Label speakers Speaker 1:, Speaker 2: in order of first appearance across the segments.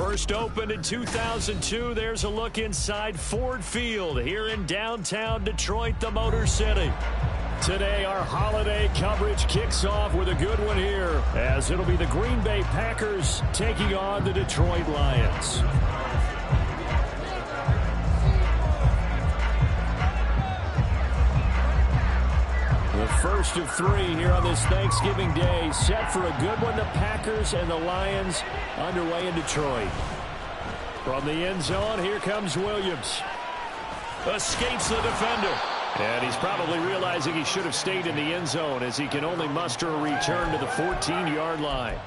Speaker 1: First opened in 2002, there's a look inside Ford Field here in downtown Detroit, the Motor City. Today, our holiday coverage kicks off with a good one here, as it'll be the Green Bay Packers taking on the Detroit Lions. The first of three here on this Thanksgiving Day, set for a good one. The Packers and the Lions underway in Detroit. From the end zone, here comes Williams. Escapes the defender. And he's probably realizing he should have stayed in the end zone, as he can only muster a return to the 14-yard line.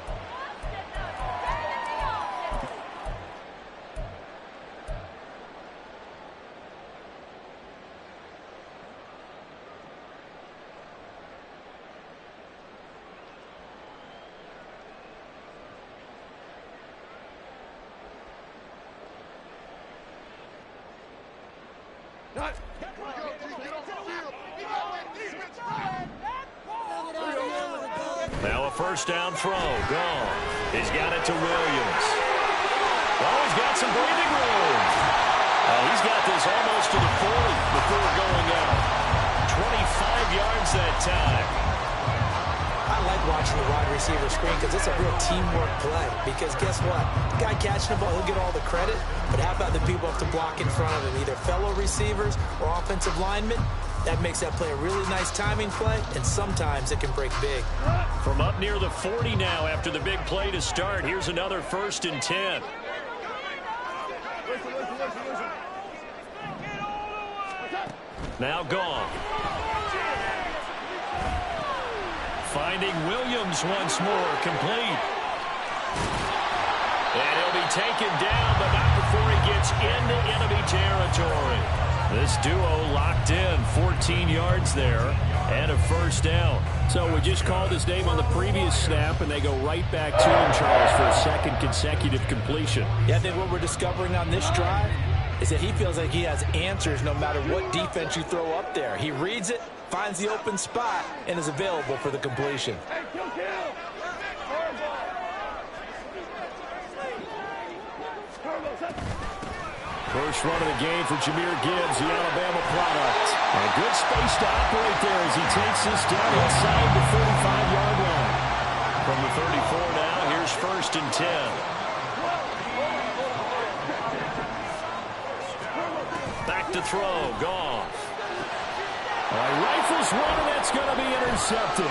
Speaker 1: Now a first down throw. Gone. He's got it to Williams. Oh, he's got some breathing room. He's got this almost to the 40 before going out. 25 yards that time.
Speaker 2: I like watching the wide receiver screen because it's a real teamwork play. Because guess what? The guy catching the ball, he'll get all the credit. But how about the people who have to block in front of him, either fellow receivers or offensive linemen? That makes that play a really nice timing play, and sometimes it can break big.
Speaker 1: From up near the 40 now after the big play to start, here's another 1st and 10. Now gone. Finding Williams once more, complete. And he'll be taken down, but not before he gets into enemy territory. This duo locked in, 14 yards there, and a first down. So we just called his name on the previous snap, and they go right back to him, Charles, for a second consecutive completion.
Speaker 2: Yeah, I think what we're discovering on this drive is that he feels like he has answers no matter what defense you throw up there. He reads it, finds the open spot, and is available for the completion.
Speaker 1: First run of the game for Jahmyr Gibbs, the Alabama product. And a good space to operate there as he takes this down inside the 45-yard line. From the 34 now, here's 1st and 10. Back to throw, Goff. Rifles one, and that's going to be intercepted.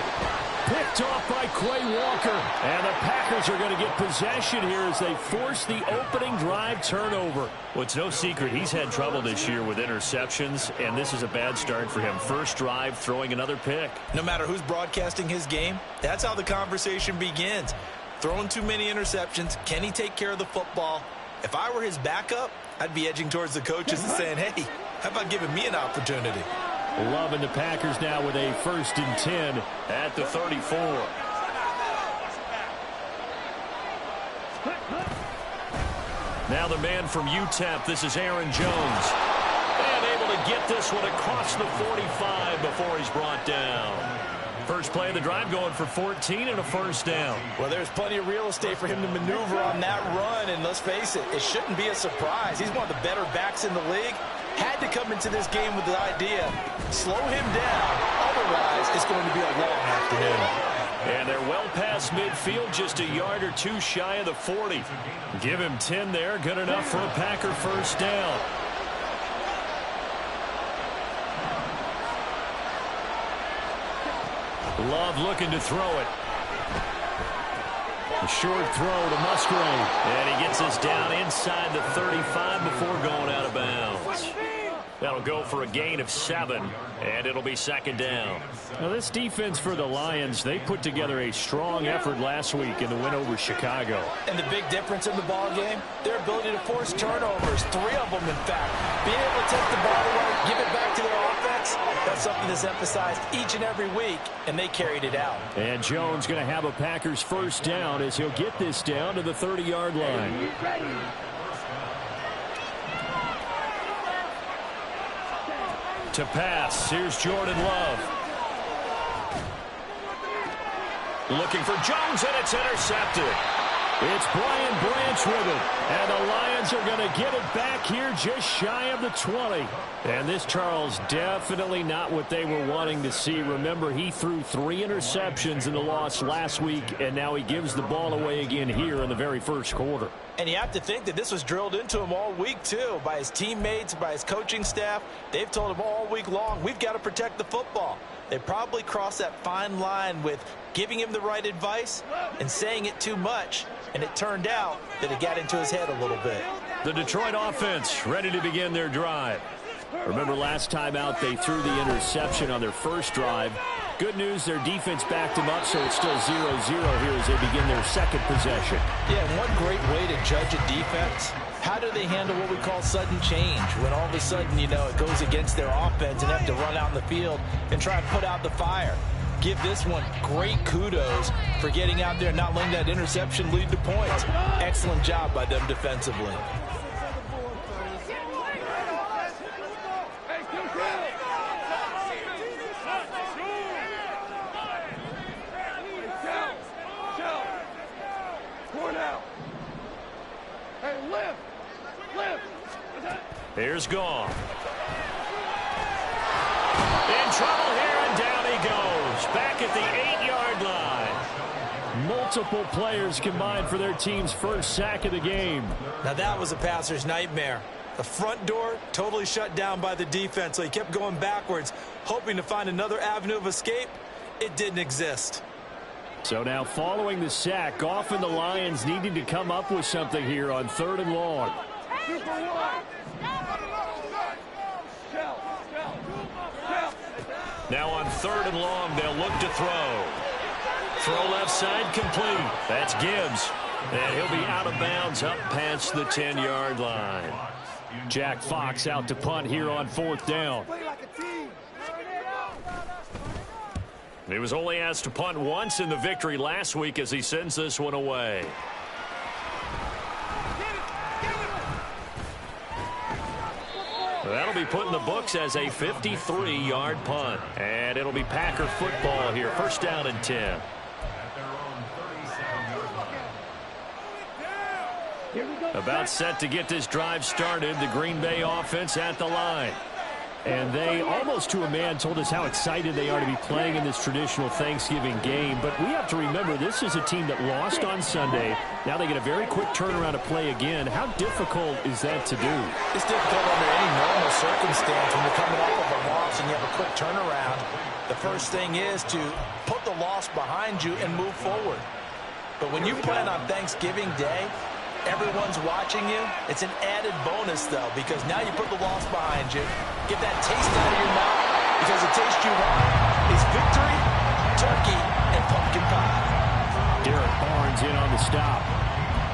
Speaker 1: Picked off by Quay Walker. And the Packers are going to get possession here as they force the opening drive turnover. Well, it's no secret he's had trouble this year with interceptions, and this is a bad start for him. First drive, throwing another pick.
Speaker 2: No matter who's broadcasting his game, that's how the conversation begins. Throwing too many interceptions, can he take care of the football? If I were his backup, I'd be edging towards the coaches and saying, hey, how about giving me an opportunity?
Speaker 1: Loving the Packers now with a 1st and 10 at the 34. Now the man from UTEP, this is Aaron Jones. And able to get this one across the 45 before he's brought down. First play of the drive going for 14 and a first down.
Speaker 2: Well, there's plenty of real estate for him to maneuver on that run, and let's face it, it shouldn't be a surprise. He's one of the better backs in the league. Had to come into this game with the idea, slow him down, otherwise it's going to be a long afternoon.
Speaker 1: And they're well past midfield, just a yard or two shy of the 40. Give him 10 there, good enough for a Packer first down. Love looking to throw it. A short throw to Musgrave. And he gets us down inside the 35 before going out of bounds. That'll go for a gain of 7, and it'll be 2nd down. Now, this defense for the Lions, they put together a strong effort last week in the win over Chicago.
Speaker 2: And the big difference in the ball game, their ability to force turnovers, 3 of them, in fact. Being able to take the ball away, give it back to their offense, that's something that's emphasized each and every week, and they carried it out.
Speaker 1: And Jones going to have a Packers first down as he'll get this down to the 30-yard line. To pass, here's Jordan Love. Looking for Jones, and it's intercepted. It's Brian Branch with it. And the Lions are going to get it back here just shy of the 20. And this, Charles, definitely not what they were wanting to see. Remember, he threw 3 interceptions in the loss last week, and now he gives the ball away again here in the very first quarter.
Speaker 2: And you have to think that this was drilled into him all week, too, by his teammates, by his coaching staff. They've told him all week long, we've got to protect the football. They probably crossed that fine line with giving him the right advice and saying it too much. And it turned out that it got into his head a little bit.
Speaker 1: The Detroit offense ready to begin their drive. Remember last time out they threw the interception on their first drive. Good news, their defense backed them up, so it's still 0-0 here as they begin their second possession.
Speaker 2: Yeah, and one great way to judge a defense, how do they handle what we call sudden change? When all of a sudden, you know, it goes against their offense and they have to run out in the field and try and put out the fire. Give this one great kudos for getting out there and not letting that interception lead to points. Excellent job by them defensively.
Speaker 1: Here's Goff. In trouble here, and down he goes. Back at the 8-yard line. Multiple players combined for their team's first sack of the game.
Speaker 2: Now that was a passer's nightmare. The front door totally shut down by the defense, so he kept going backwards, hoping to find another avenue of escape. It didn't exist.
Speaker 1: So now following the sack, Goff and the Lions needing to come up with something here on 3rd and long. Now on 3rd and long, they'll look to throw. Throw left side complete. That's Gibbs. And he'll be out of bounds up past the 10-yard line. Jack Fox out to punt here on 4th down. He was only asked to punt once in the victory last week as he sends this one away. That'll be put in the books as a 53-yard punt. And it'll be Packer football here. 1st down and 10. About set to get this drive started. The Green Bay offense at the line. And they, almost to a man, told us how excited they are to be playing in this traditional Thanksgiving game. But we have to remember, this is a team that lost on Sunday. Now they get a very quick turnaround to play again. How difficult is that to do?
Speaker 2: It's difficult under any normal circumstance when you're coming off of a loss and you have a quick turnaround. The first thing is to put the loss behind you and move forward. But when you plan on Thanksgiving Day, everyone's watching you. It's an added bonus, though, because now you put the loss behind you. Get that taste out of your mouth, because the taste you want is victory, turkey, and pumpkin pie.
Speaker 1: Derek Barnes in on the stop.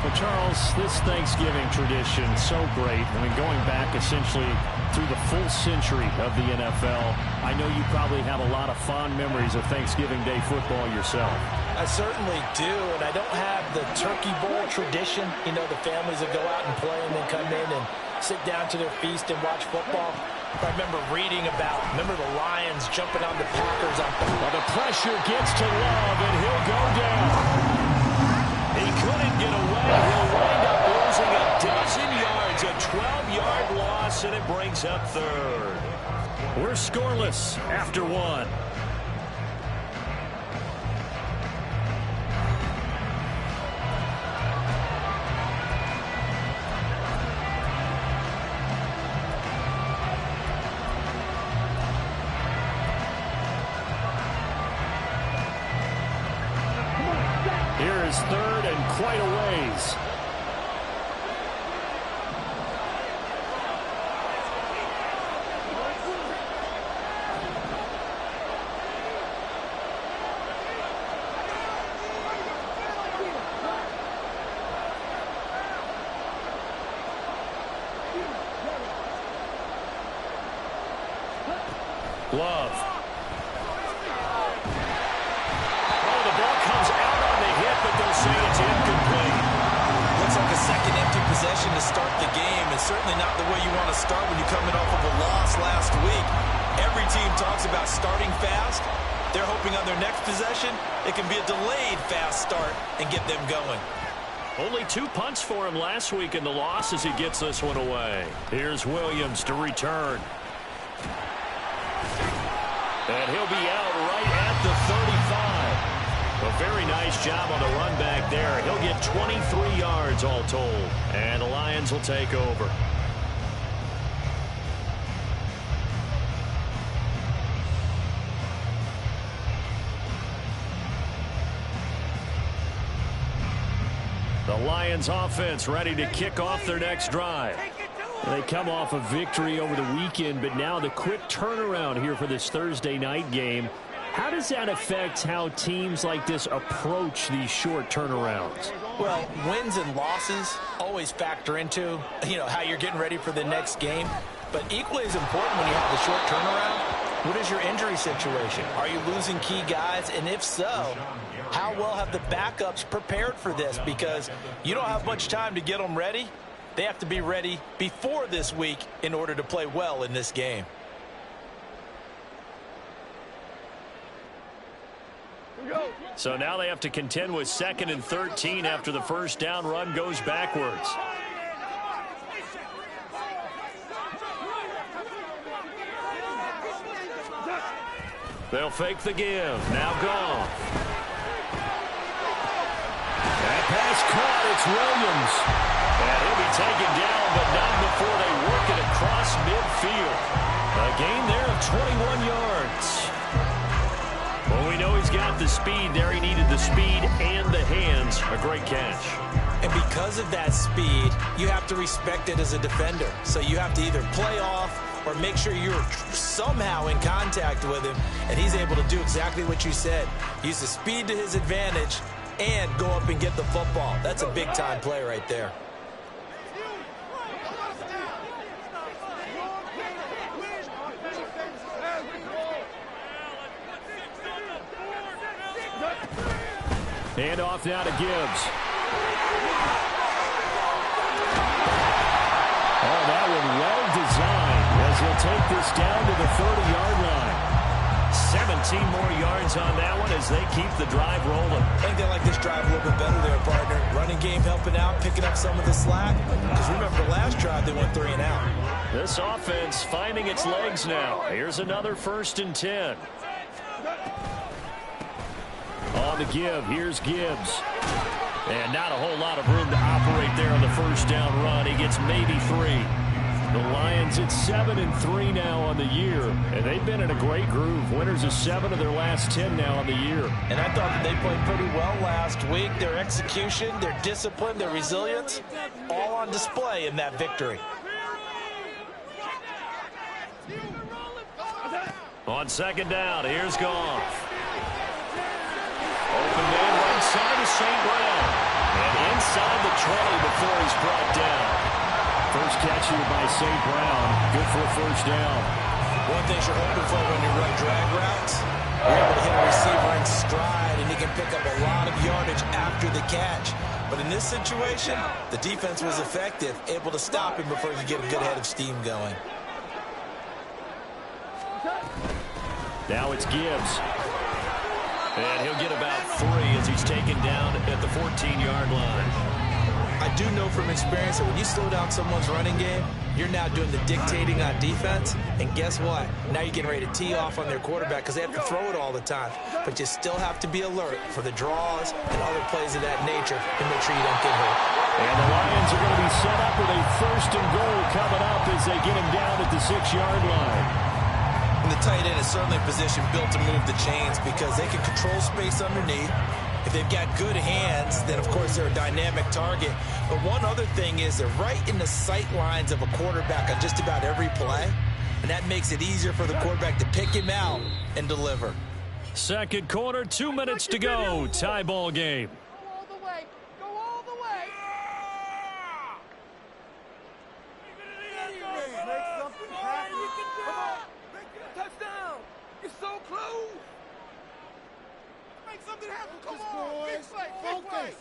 Speaker 1: Well, Charles, this Thanksgiving tradition, so great. I mean, going back essentially through the full century of the NFL, I know you probably have a lot of fond memories of Thanksgiving Day football yourself.
Speaker 2: I certainly do, and I don't have the Turkey Bowl tradition. You know, the families that go out and play and then come in and sit down to their feast and watch football. I remember reading about, the Lions jumping on the Packers.
Speaker 1: Well, the pressure gets to Love, and he'll go down. He couldn't get away. He'll wind up losing a dozen yards, a 12-yard loss, and it brings up 3rd. We're scoreless after 1. Here is 3rd and quite a ways. Love. Oh, the ball comes out on the hit, but they'll say it's incomplete.
Speaker 2: Looks like a second empty possession to start the game, and certainly not the way you want to start when you're coming off of a loss last week. Every team talks about starting fast. They're hoping on their next possession, it can be a delayed fast start and get them going.
Speaker 1: Only 2 punts for him last week in the loss as he gets this one away. Here's Williams to return. And he'll be out right at the 35. A very nice job on the run back there. He'll get 23 yards all told. And the Lions will take over. The Lions offense ready to kick off their next drive. They come off a victory over the weekend, but now the quick turnaround here for this Thursday night game. How does that affect how teams like this approach these short turnarounds?
Speaker 2: Well, wins and losses always factor into, how you're getting ready for the next game. But equally as important when you have the short turnaround, what is your injury situation? Are you losing key guys? And if so, how well have the backups prepared for this? Because you don't have much time to get them ready. They have to be ready before this week in order to play well in this game.
Speaker 1: So now they have to contend with 2nd and 13 after the first down run goes backwards. They'll fake the give. Now gone. That pass caught. It's Williams. And he'll be taken down, but not before they work it across midfield. A gain there of 21 yards. Well, we know he's got the speed there. He needed the speed and the hands. A great catch.
Speaker 2: And because of that speed, you have to respect it as a defender. So you have to either play off or make sure you're somehow in contact with him. And he's able to do exactly what you said. Use the speed to his advantage and go up and get the football. That's a big-time play right there.
Speaker 1: Hand off now to Gibbs. Oh, that one well designed as he'll take this down to the 30-yard line. 17 more yards on that one as they keep the drive rolling.
Speaker 2: I think they like this drive a little bit better there, partner. Running game helping out, picking up some of the slack. Because remember, last drive they went 3 and out.
Speaker 1: This offense finding its legs now. Here's another 1st and 10. On the give, here's Gibbs. And not a whole lot of room to operate there on the first down run. He gets maybe 3. The Lions at 7-3 now on the year. And they've been in a great groove. Winners of 7 of their last 10 now on the year.
Speaker 2: And I thought that they played pretty well last week. Their execution, their discipline, their resilience, all on display in that victory.
Speaker 1: On 2nd down, here's Goff. Open man right side of St. Brown. And inside the 20 before he's brought down. First catch here by St. Brown. Good for a first down.
Speaker 2: One thing you're hoping for when you run drag routes, you're able to hit a receiver in stride, and he can pick up a lot of yardage after the catch. But in this situation, the defense was effective, able to stop him before he could get a good head of steam going.
Speaker 1: Now it's Gibbs. And he'll get about 3 as he's taken down at the 14-yard line.
Speaker 2: I do know from experience that when you slow down someone's running game, you're now doing the dictating on defense. And guess what? Now you're getting ready to tee off on their quarterback because they have to throw it all the time. But you still have to be alert for the draws and other plays of that nature to make sure you don't get hurt.
Speaker 1: And the Lions are going to be set up with a 1st and goal coming up as they get him down at the 6-yard line.
Speaker 2: And the tight end is certainly a position built to move the chains because they can control space underneath. If they've got good hands, then of course they're a dynamic target. But one other thing is they're right in the sight lines of a quarterback on just about every play. And that makes it easier for the quarterback to pick him out and deliver.
Speaker 1: 2nd quarter, 2 minutes to go. Tie ball game.
Speaker 3: Go all the way. Go all the way. Make something happen. Come on. Touchdown. You're so close. Make something happen. Come on. Big play. Big play.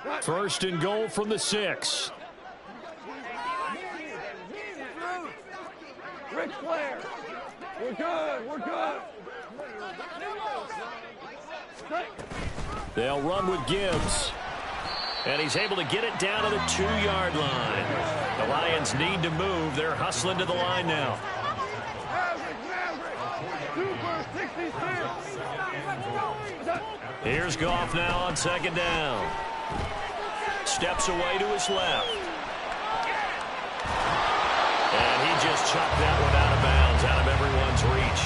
Speaker 1: 1st and goal from the 6.
Speaker 3: Ric Flair. We're good. We're good.
Speaker 1: They'll run with Gibbs. And he's able to get it down to the 2-yard line. The Lions need to move. They're hustling to the line now. Here's Goff now on 2nd down. Steps away to his left. And he just chucked that one out of bounds, out of everyone's reach.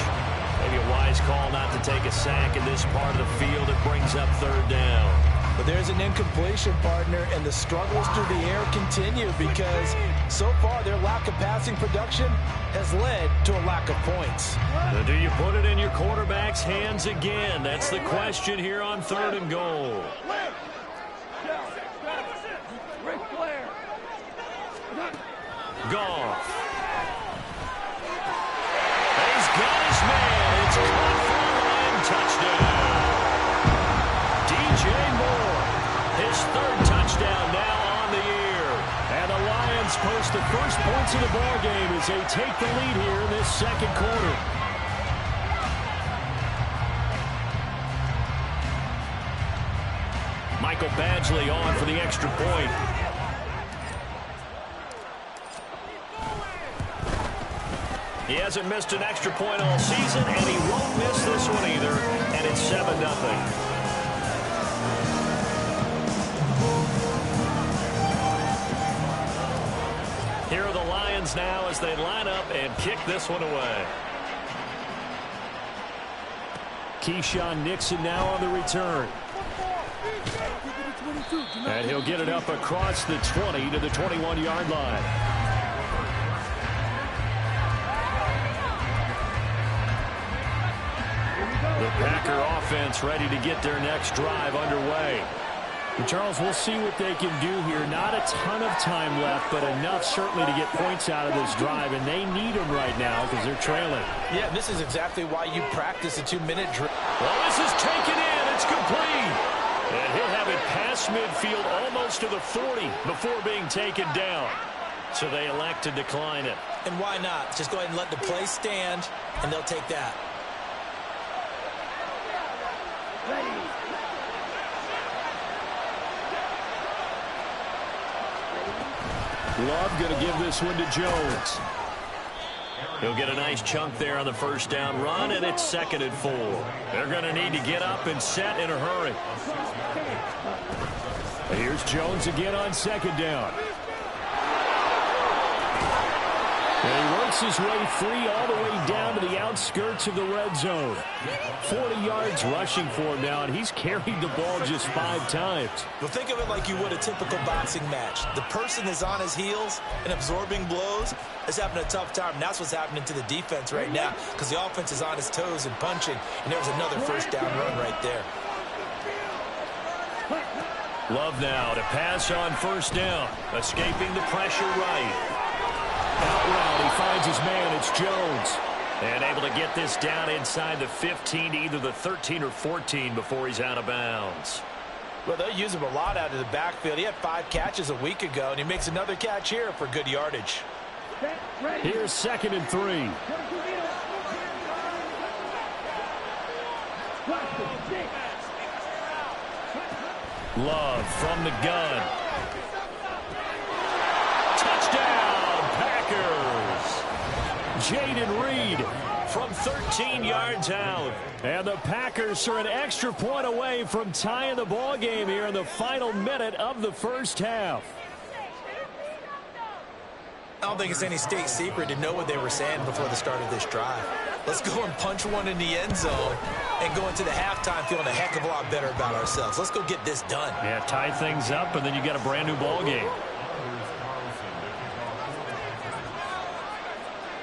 Speaker 1: Maybe a wise call not to take a sack in this part of the field. It brings up 3rd down.
Speaker 2: But there's an incompletion, partner, and the struggles through the air continue because so far their lack of passing production has led to a lack of points.
Speaker 1: Now, do you put it in your quarterback's hands again? That's the question here on 3rd and goal. Goff. He's got his man. It's caught for a Lion touchdown. DJ Moore, his 3rd touchdown now on the year. And the Lions post the first points of the ball game as they take the lead here in this 2nd quarter. Michael Badgley on for the extra point. He hasn't missed an extra point all season, and he won't miss this one either. And it's 7-0. Here are the Lions now as they line up and kick this one away. Keyshawn Nixon now on the return. And he'll get it up across the 20 to the 21-yard line. The Packer offense ready to get their next drive underway. And Charles, we'll see what they can do here. Not a ton of time left, but enough certainly to get points out of this drive, and they need them right now because they're trailing.
Speaker 2: Yeah, this is exactly why you practice a 2-minute drill.
Speaker 1: Well, this is taken in. It's complete. And he'll have it past midfield almost to the 40 before being taken down. So they elect to decline it.
Speaker 2: And why not? Just go ahead and let the play stand, and they'll take that.
Speaker 1: Love going to give this one to Jones. He'll get a nice chunk there on the 1st down run, and it's 2nd and 4. They're going to need to get up and set in a hurry. Here's Jones again on 2nd down. And he works his way free all the way down to the outskirts of the red zone. 40 yards rushing for him now, and he's carried the ball just 5 times.
Speaker 2: Well, think of it like you would a typical boxing match. The person is on his heels and absorbing blows is having a tough time. And that's what's happening to the defense right now because the offense is on his toes and punching. And there's another 1st down run right there.
Speaker 1: Love now to pass on 1st down. Escaping the pressure right. Out route, he finds his man. It's Jones. And able to get this down inside the 15 to either the 13 or 14 before he's out of bounds.
Speaker 2: Well, they'll use him a lot out of the backfield. He had 5 catches a week ago, and he makes another catch here for good yardage.
Speaker 1: Here's 2nd and 3. Love from the gun. Touchdown, Packers. Jaden Reed from 13 yards out. And the Packers are an extra point away from tying the ball game here in the final minute of the 1st half.
Speaker 2: I don't think it's any state secret to know what they were saying before the start of this drive. Let's go and punch one in the end zone and go into the halftime feeling a heck of a lot better about ourselves. Let's go get this done.
Speaker 1: Yeah, tie things up, and then you got a brand new ball game.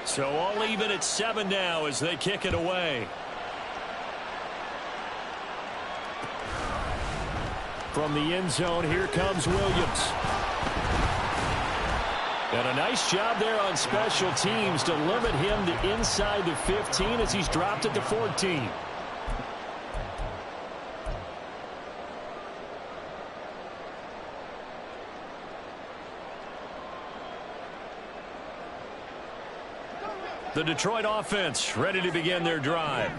Speaker 1: So all even at 7 now as they kick it away. From the end zone, here comes Williams. And a nice job there on special teams to limit him to inside the 15 as he's dropped at the 14. The Detroit offense ready to begin their drive.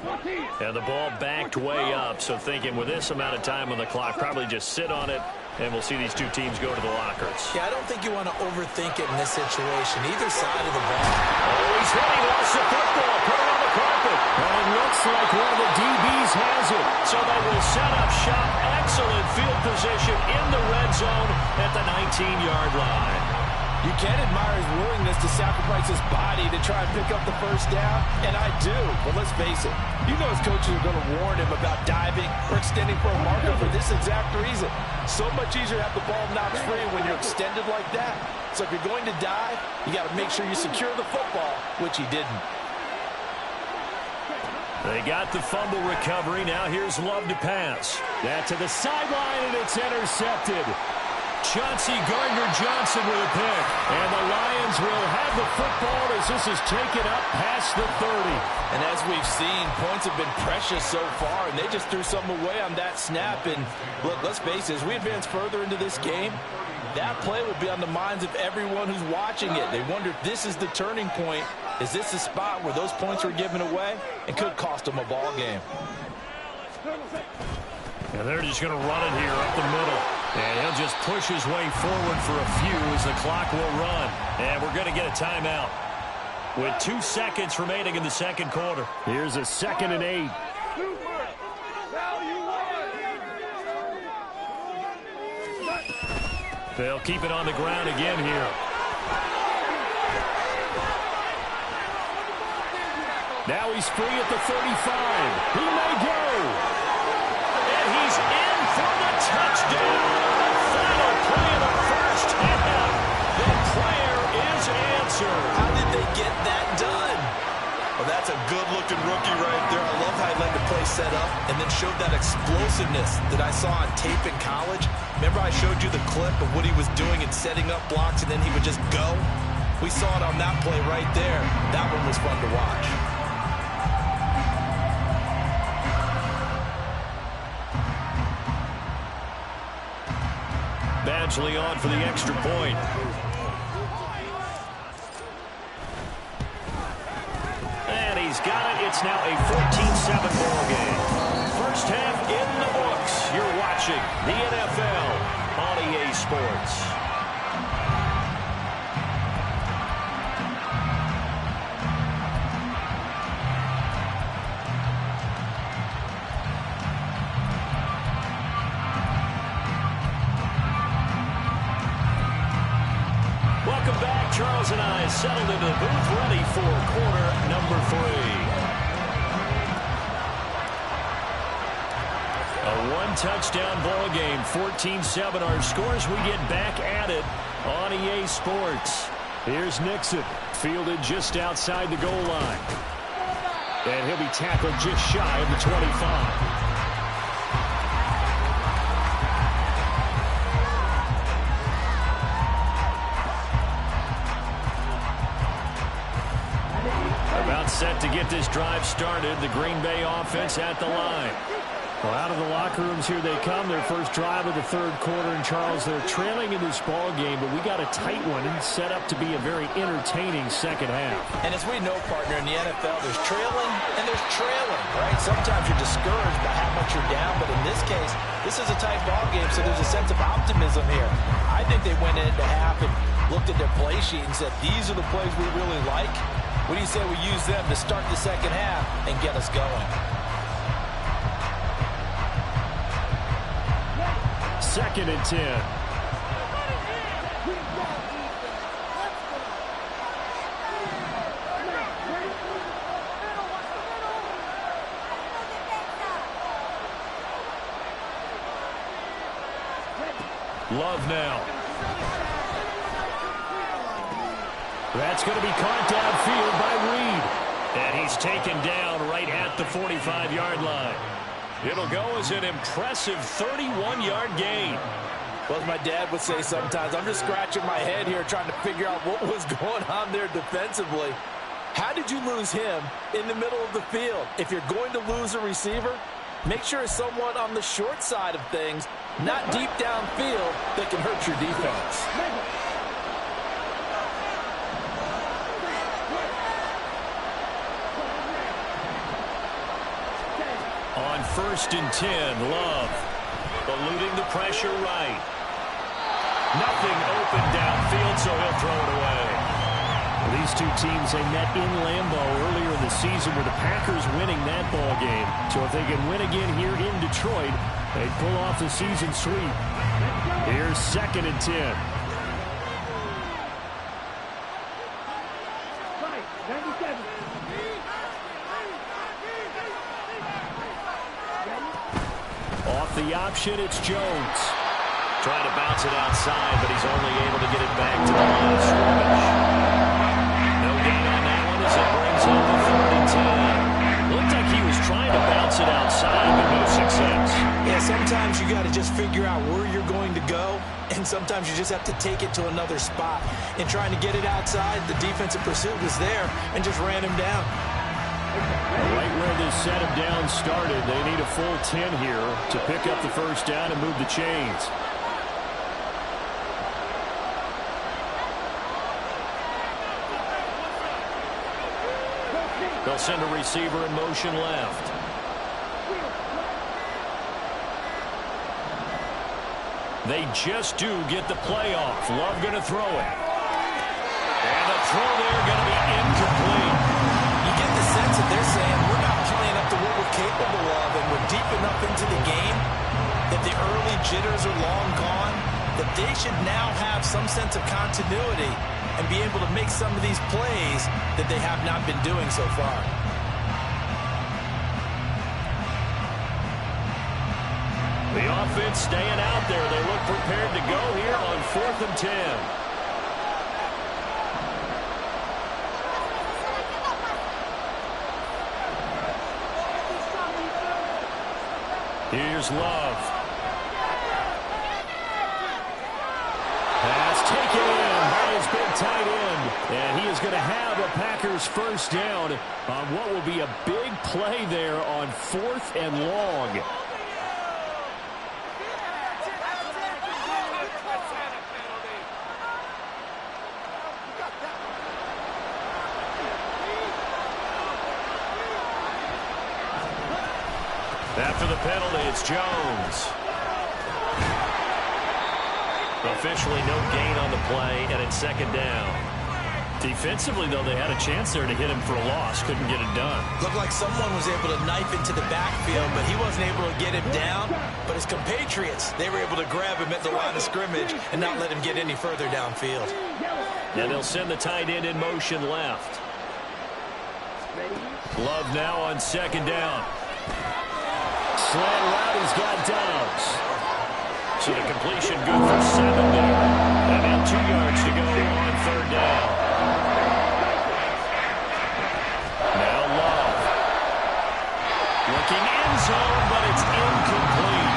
Speaker 1: And the ball backed way up, so thinking with this amount of time on the clock, probably just sit on it And we'll see these two teams go to the lockers.
Speaker 2: Yeah, I don't think you want to overthink it in this situation, either side of the ball.
Speaker 1: Oh, he's hit. He lost the football. Put it on the carpet. And it looks like one of the DBs has it. So they will set up shop. Excellent field position in the red zone at the 19-yard line.
Speaker 4: You can admire his willingness to sacrifice his body to try and pick up the first down, and I do. But let's face it, you know his coaches are going to warn him about diving or extending for a marker for this exact reason. So much easier to have the ball knocked free when you're extended like that. So if you're going to dive, you got to make sure you secure the football, which he didn't.
Speaker 1: They got the fumble recovery. Now here's Love to pass. That to the sideline, and it's intercepted. Chauncey Gardner-Johnson with a pick. And the Lions will have the football as this is taken up past the 30.
Speaker 4: And as we've seen, points have been precious so far, and they just threw some away on that snap. And look, let's face it, as we advance further into this game, that play will be on the minds of everyone who's watching it. They wonder if this is the turning point. Is this the spot where those points were given away and could cost them a ball game?
Speaker 1: And they're just going to run it here up the middle. And he'll just push his way forward for a few as the clock will run. And we're going to get a timeout with 2 seconds remaining in the second quarter. Here's a 2nd and 8. They'll keep it on the ground again here. Now he's free at the 35. He may go. And he's in for the touchdown. Final play of the first half. The prayer is answered.
Speaker 4: How did they get that done? Well, that's a good-looking rookie right there. I love how he let the play set up and then showed that explosiveness that I saw on tape in college. Remember I showed you the clip of what he was doing and setting up blocks, and then he would just go? We saw it on that play right there. That one was fun to watch.
Speaker 1: Badgley on for the extra point. And he's got it. It's now a 14-7 ball game. First half in the books. You're watching the NFL on EA Sports. Welcome back. Charles and I settled into the booth, ready for quarter number 3. A one-touchdown ball game, 14-7 our scores. We get back at it on EA Sports. Here's Nixon, fielded just outside the goal line. And he'll be tackled just shy of the 25. About set to get this drive started. The Green Bay offense at the line. Well, out of the locker rooms here they come. Their first drive of the third quarter. And Charles, they're trailing in this ball game, but we got a tight one and set up to be a very entertaining second half.
Speaker 4: And as we know, partner, in the NFL, there's trailing and there's trailing, right? Sometimes you're discouraged by how much you're down, but in this case, this is a tight ball game, so there's a sense of optimism here. I think they went into half and looked at their play sheet and said, these are the plays we really like. What do you say we use them to start the second half and get us going?
Speaker 1: 2nd and 10. Love now. That's going to be caught downfield by Reed. And he's taken down right at the 45-yard line. It'll go as an impressive 31-yard gain.
Speaker 4: Well, as my dad would say sometimes, I'm just scratching my head here trying to figure out what was going on there defensively. How did you lose him in the middle of the field? If you're going to lose a receiver, make sure it's someone on the short side of things, not deep downfield, that can hurt your defense. On 1st and 10, Love eluding the pressure right.
Speaker 1: Nothing open downfield, so he'll throw it away. Well, these two teams, they met in Lambeau earlier in the season with the Packers winning that ball game. So if they can win again here in Detroit, they'd pull off the season sweep. Here's 2nd and 10. Off the option, it's Jones. Trying to bounce it outside, but he's only able to get it back to the line of scrimmage. No gain on that one as it brings home the 3rd and 10. Looked like he was trying to bounce it outside, but no success.
Speaker 2: Yeah, sometimes you got to just figure out where you're going to go, and sometimes you just have to take it to another spot. In trying to get it outside, the defensive pursuit was there and just ran him down.
Speaker 1: Right where this set of downs started, they need a full 10 here to pick up the first down and move the chains. They'll send a receiver in motion left. They just do get the play off. Love going to throw it. And the throw there going to be incomplete.
Speaker 2: You get the sense that they're saying we're not playing up to what we're capable of, and we're deep enough into the game that the early jitters are long gone, that they should now have some sense of continuity and be able to make some of these plays that they have not been doing so far.
Speaker 1: The offense staying out there. They look prepared to go here on 4th and 10. Here's Love. Pass taken in by his big tight end. And he is going to have a Packers first down on what will be a big play there on 4th and long. After the penalty, it's Jones. Officially no gain on the play, and it's 2nd down. Defensively, though, they had a chance there to hit him for a loss. Couldn't get it done.
Speaker 2: Looked like someone was able to knife into the backfield, but he wasn't able to get him down. But his compatriots, they were able to grab him at the line of scrimmage and not let him get any further downfield.
Speaker 1: And they'll send the tight end in motion left. Love now on 2nd down. Slant route, he's got Dobbs. So the completion good for 7 there. And now 2 yards to go on 3rd down. Now Love. Looking end zone, but it's incomplete.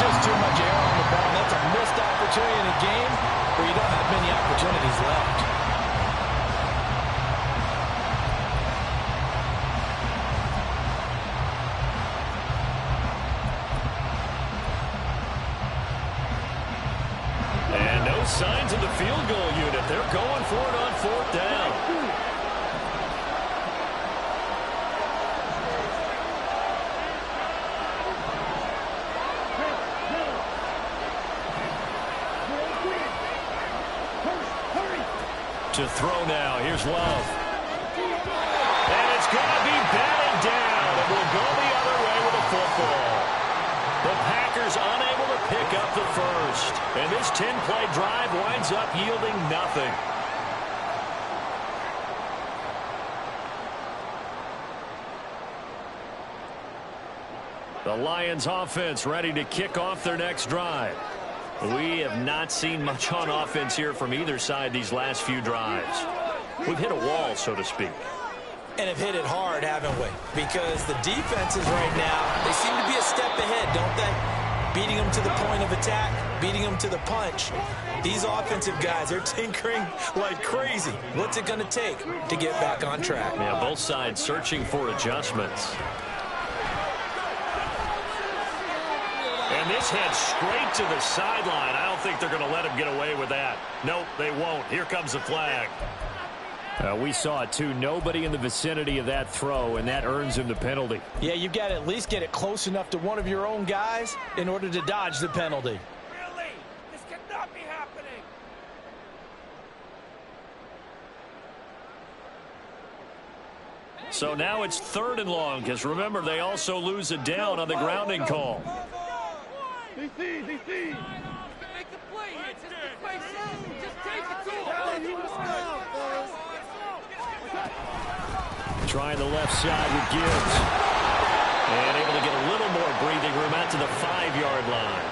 Speaker 2: Just too much air on the ball. That's a missed opportunity in a game where you don't have many opportunities left.
Speaker 1: Signs of the field goal unit. They're going for it on 4th down. To throw now. Here's Love. And it's going to be batted down. It will go the other way with a football. The Packers unable to pick up the first. And this 10-play drive winds up yielding nothing. The Lions offense ready to kick off their next drive. We have not seen much on offense here from either side these last few drives. We've hit a wall, so to speak.
Speaker 2: And have hit it hard, haven't we? Because the defenses right now, they seem to be a step ahead, don't they? Beating them to the point of attack, beating them to the punch. These offensive guys, they're tinkering like crazy. What's it going to take to get back on track?
Speaker 1: Yeah, both sides searching for adjustments. And this heads straight to the sideline. I don't think they're going to let him get away with that. Nope, they won't. Here comes the flag. We saw it, too. Nobody in the vicinity of that throw, and that earns him the penalty.
Speaker 2: Yeah, you've got to at least get it close enough to one of your own guys in order to dodge the penalty.
Speaker 3: Really? This cannot be happening.
Speaker 1: So now it's 3rd and long, because remember, they also lose a down on the grounding call.
Speaker 3: DC. Make the play here. Just take it to him.
Speaker 1: Trying the left side with Gibbs. And able to get a little more breathing room out to the 5-yard line.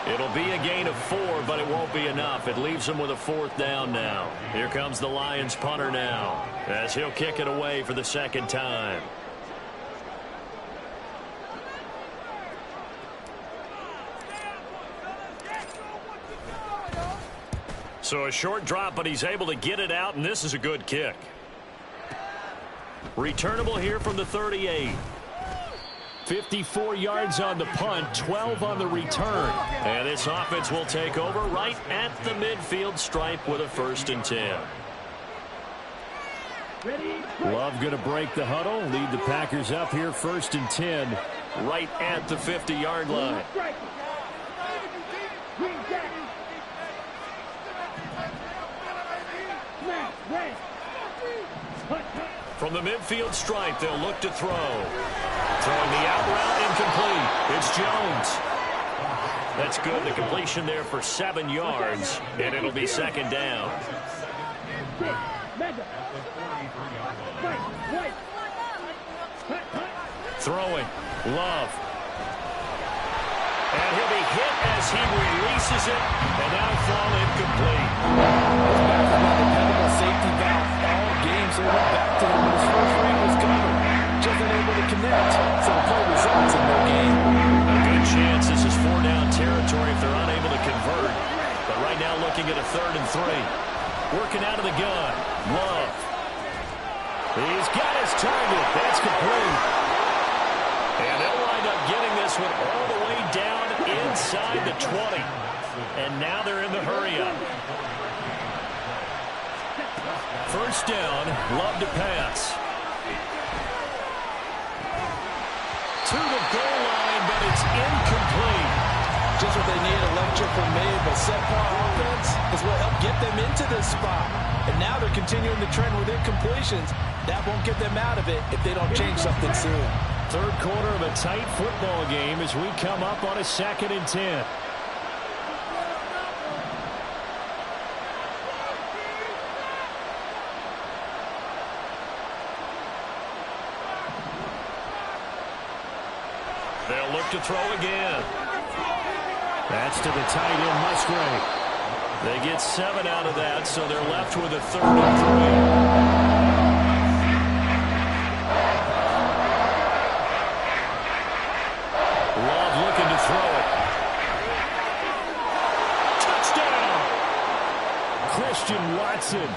Speaker 1: It'll be a gain of 4, but it won't be enough. It leaves them with a 4th down now. Here comes the Lions punter now, as he'll kick it away for the 2nd time. So a short drop, but he's able to get it out, and this is a good kick. Returnable here from the 38. 54 yards on the punt, 12 on the return. And this offense will take over right at the midfield stripe with a 1st and 10. Love going to break the huddle, lead the Packers up here 1st and 10, right at the 50-yard line. From the midfield stripe, they'll look to throw. Throwing the out route, incomplete. It's Jones. That's good. The completion there for 7 yards, and it'll be 2nd down. Throwing. Love. And he'll be hit as he releases it, and that'll fall incomplete.
Speaker 4: Dependable safety valve all game, so he went back to him when his first read was covered. Just unable to connect, so the play results in no gain.
Speaker 1: A good chance this is 4-down territory if they're unable to convert. But right now looking at a 3rd and 3. Working out of the gun. Love. He's got his target. That's complete. And they'll wind up getting this one all the way down inside the 20. And now they're in the hurry-up. 1st down, Love to pass. To the goal line, but it's incomplete.
Speaker 4: Just what they need, electric from May, but set-par offense is what helped get them into this spot. And now they're continuing the trend with incompletions. That won't get them out of it if they don't change something soon.
Speaker 1: 3rd quarter of a tight football game as we come up on a 2nd and 10. They'll look to throw again. That's to the tight end, Musgrave. They get 7 out of that, so they're left with a 3rd and 3. Love looking to throw it. Touchdown! Christian Watson.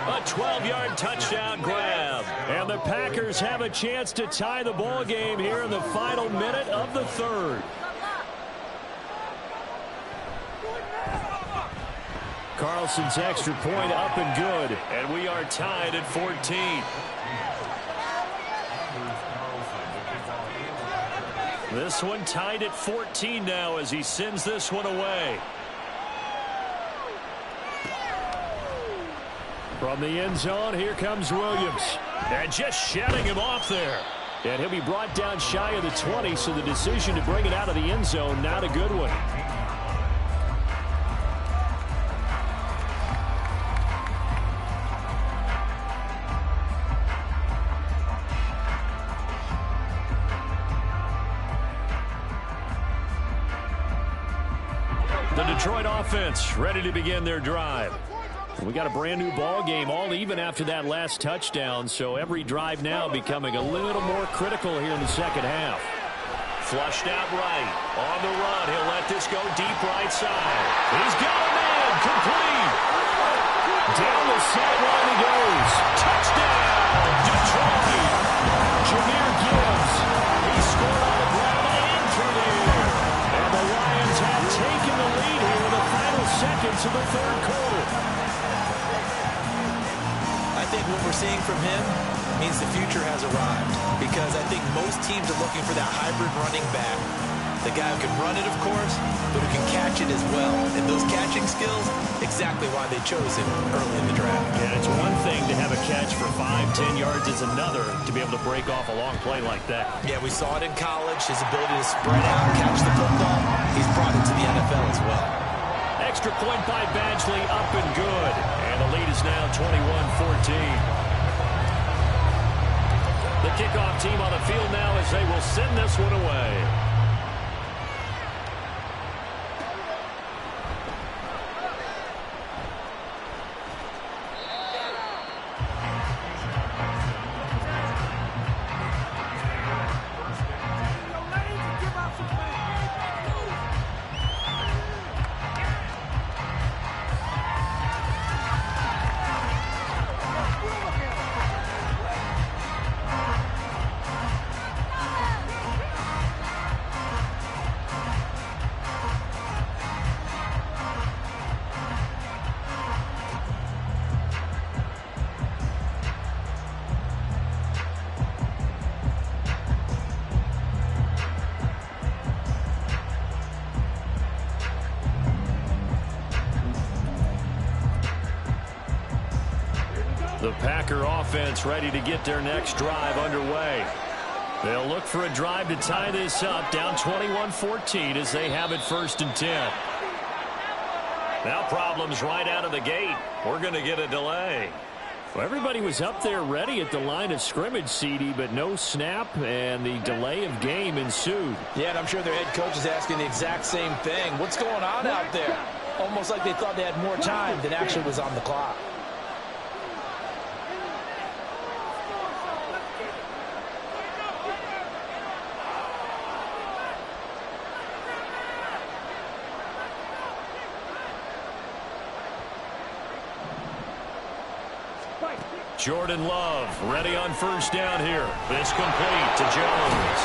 Speaker 1: A 12-yard touchdown grab. And the Packers have a chance to tie the ball game here in the final minute of the 3rd. Carlson's extra point up and good. And we are tied at 14. This one tied at 14 now as he sends this one away. From the end zone, here comes Williams. And just shutting him off there. And he'll be brought down shy of the 20, so the decision to bring it out of the end zone, not a good one. The Detroit offense ready to begin their drive. We got a brand new ball game, all even after that last touchdown, so every drive now becoming a little more critical here in the 2nd half. Flushed out right. On the run, he'll let this go deep right side. He's got a man, complete. Down the sideline he goes. Touchdown, Detroit. Jahmyr Gibbs. He scored on the ground and through the air. And the Lions have taken the lead here in the final seconds of the 3rd quarter.
Speaker 2: I think what we're seeing from him means the future has arrived, because I think most teams are looking for that hybrid running back The guy who can run it, of course, but who can catch it as well. And those catching skills, exactly why they chose him early in the draft.
Speaker 1: Yeah, it's one thing to have a catch for 5-10 yards. It's another to be able to break off a long play like that.
Speaker 2: Yeah, we saw it in college, his ability to spread out, catch the football. He's brought it to the NFL as well.
Speaker 1: Extra point by Badgley, up and good. And the lead is now 21-14. The kickoff team on the field now as they will send this one away. The Packer offense ready to get their next drive underway. They'll look for a drive to tie this up, down 21-14 as they have it 1st and 10. Now problems right out of the gate. We're going to get a delay. Well, everybody was up there ready at the line of scrimmage, CD, but no snap, and the delay of game ensued.
Speaker 4: Yeah, and I'm sure their head coach is asking the exact same thing. What's going on out there? Almost like they thought they had more time than actually was on the clock.
Speaker 1: Jordan Love ready on 1st down here. This complete to Jones.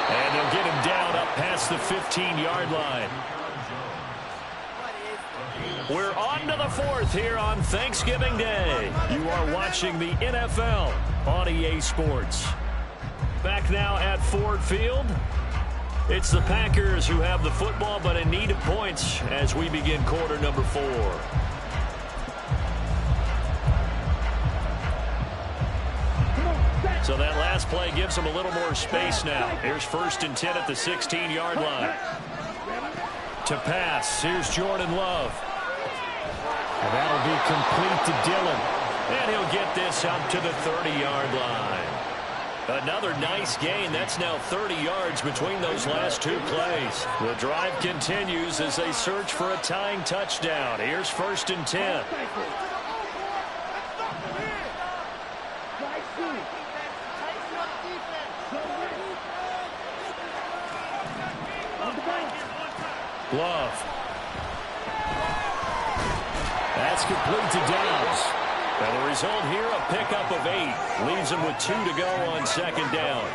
Speaker 1: And they'll get him down up past the 15-yard line. We're on to the 4th here on Thanksgiving Day. You are watching the NFL on EA Sports. Back now at Ford Field. It's the Packers who have the football, but in need of points as we begin quarter number 4. So that last play gives them a little more space now. Here's 1st and 10 at the 16-yard line. To pass, here's Jordan Love. And that'll be complete to Dillon. And he'll get this up to the 30-yard line. Another nice gain. That's now 30 yards between those last 2 plays. The drive continues as they search for a tying touchdown. Here's 1st and 10. Love. That's complete to Downs. And the result here, a pickup of 8. Leaves him with 2 to go on 2nd down.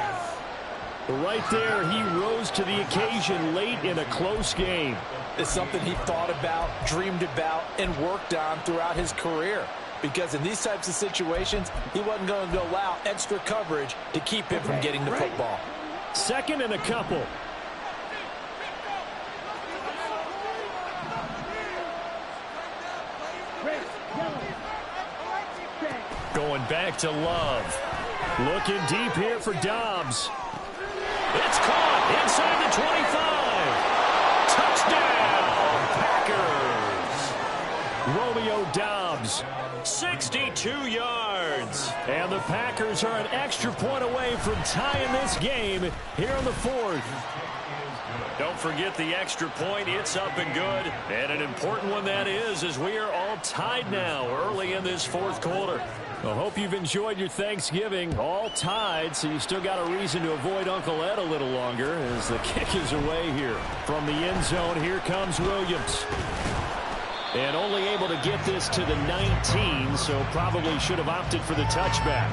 Speaker 1: Right there, he rose to the occasion late in a close game.
Speaker 4: It's something he thought about, dreamed about, and worked on throughout his career. Because in these types of situations, he wasn't going to allow extra coverage to keep him from getting the football.
Speaker 1: 2nd and a couple. Going back to Love. Looking deep here for Dobbs. It's caught inside the 25. Touchdown, Packers. Romeo Dobbs, 62 yards. And the Packers are an extra point away from tying this game here in the 4th. Don't forget the extra point. It's up and good. And an important one that is, as we are all tied now early in this 4th quarter. I hope you've enjoyed your Thanksgiving. All tied, so you still got a reason to avoid Uncle Ed a little longer as the kick is away here. From the end zone, here comes Williams. And only able to get this to the 19, so probably should have opted for the touchback.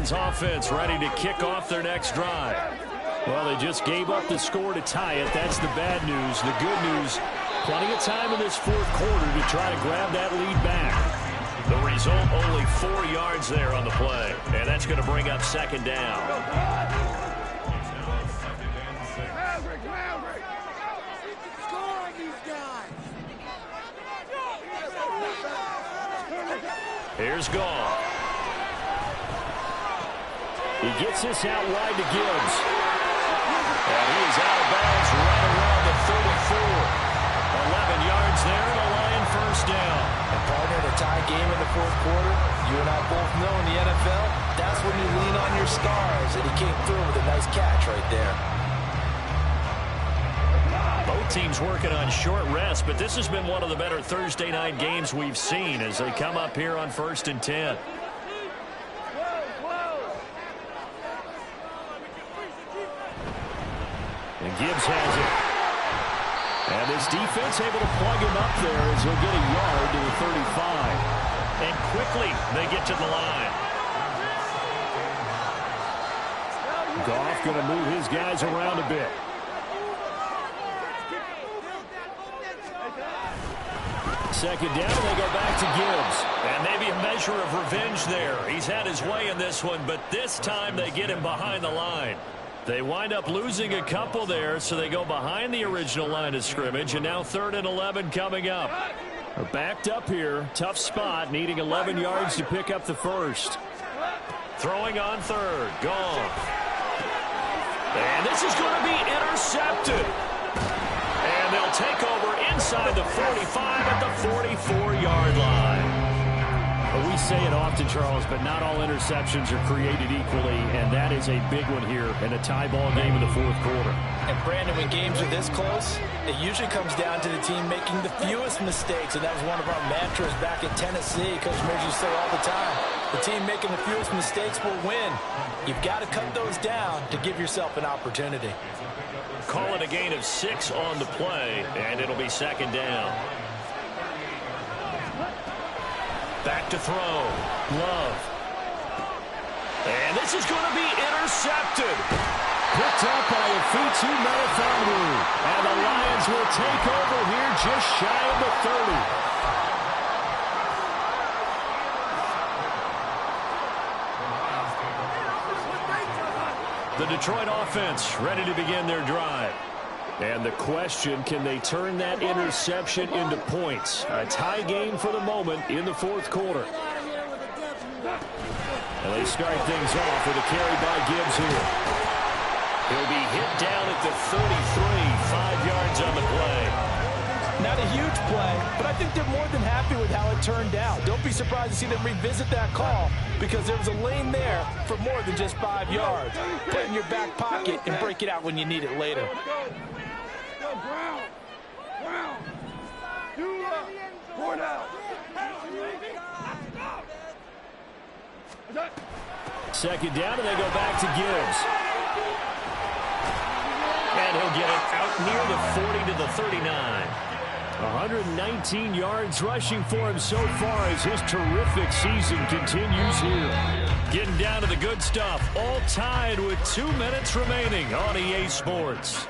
Speaker 1: Lions offense ready to kick off their next drive. Well, they just gave up the score to tie it. That's the bad news. The good news, plenty of time in this fourth quarter to try to grab that lead back. The result, only 4 yards there on the play. And that's going to bring up second down. Here's Goff. He gets this out wide to Gibbs. And he is out of bounds right around the 34. 11 yards there and a Lion first down.
Speaker 4: And partner, in a tie game in the fourth quarter, you and I both know in the NFL, that's when you lean on your stars. And he came through with a nice catch right there.
Speaker 1: Both teams working on short rest, but this has been one of the better Thursday night games we've seen as they come up here on 1st and 10. And Gibbs has it. And this defense able to plug him up there as he'll get a yard to the 35. And quickly they get to the line. Goff going to move his guys around a bit. Second down, and they go back to Gibbs. And maybe a measure of revenge there. He's had his way in this one, but this time they get him behind the line. They wind up losing a couple there, so they go behind the original line of scrimmage, and now 3rd and 11 coming up. They're backed up here. Tough spot, needing 11 yards to pick up the first. Throwing on 3rd. Goff. And this is going to be intercepted. And they'll take over inside the 45 at the 44-yard line. Well, we say it often, Charles, but not all interceptions are created equally, and that is a big one here in a tie ball game in the fourth quarter.
Speaker 4: And, Brandon, when games are this close, it usually comes down to the team making the fewest mistakes, and that was one of our mantras back at Tennessee. Coach Mears used to say all the time, the team making the fewest mistakes will win. You've got to cut those down to give yourself an opportunity.
Speaker 1: Call it a gain of 6 on the play, and it'll be second down. Back to throw. Love. And this is going to be intercepted. Picked up by a Futu Melifonwu. And the Lions will take over here just shy of the 30. The Detroit offense ready to begin their drive. And the question, can they turn that interception into points? A tie game for the moment in the fourth quarter. And they start things off with a carry by Gibbs here. He'll be hit down at the 33, 5 yards on the play.
Speaker 4: Not a huge play, but I think they're more than happy with how it turned out. Don't be surprised to see them revisit that call because there was a lane there for more than just 5 yards. Put it in your back pocket and break it out when you need it later.
Speaker 3: Brown. Board out.
Speaker 1: Second down, and they go back to Gibbs. And he'll get it out near the 40 to the 39. 119 yards rushing for him so far as his terrific season continues here. Getting down to the good stuff. All tied with 2 minutes remaining on EA Sports.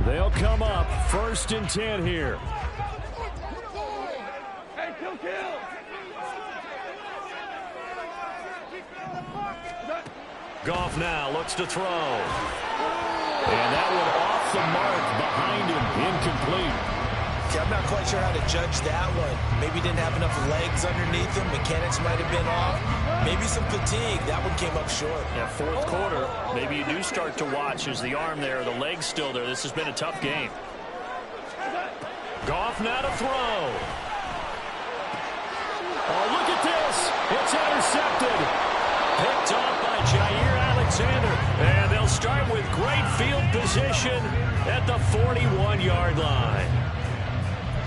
Speaker 1: They'll come up 1st and 10 here.
Speaker 3: Hey, kill.
Speaker 1: Goff now looks to throw. And that one off the mark behind him, incomplete.
Speaker 2: See, I'm not quite sure how to judge that one. Maybe didn't have enough legs underneath him. Mechanics might have been off. Maybe some fatigue. That one came up short.
Speaker 1: Yeah, fourth quarter, maybe you do start to watch as the arm there, the leg's still there. This has been a tough game. Goff now to throw. Oh, look at this. It's intercepted. Picked off by Jair Alexander. And they'll start with great field position at the 41-yard line.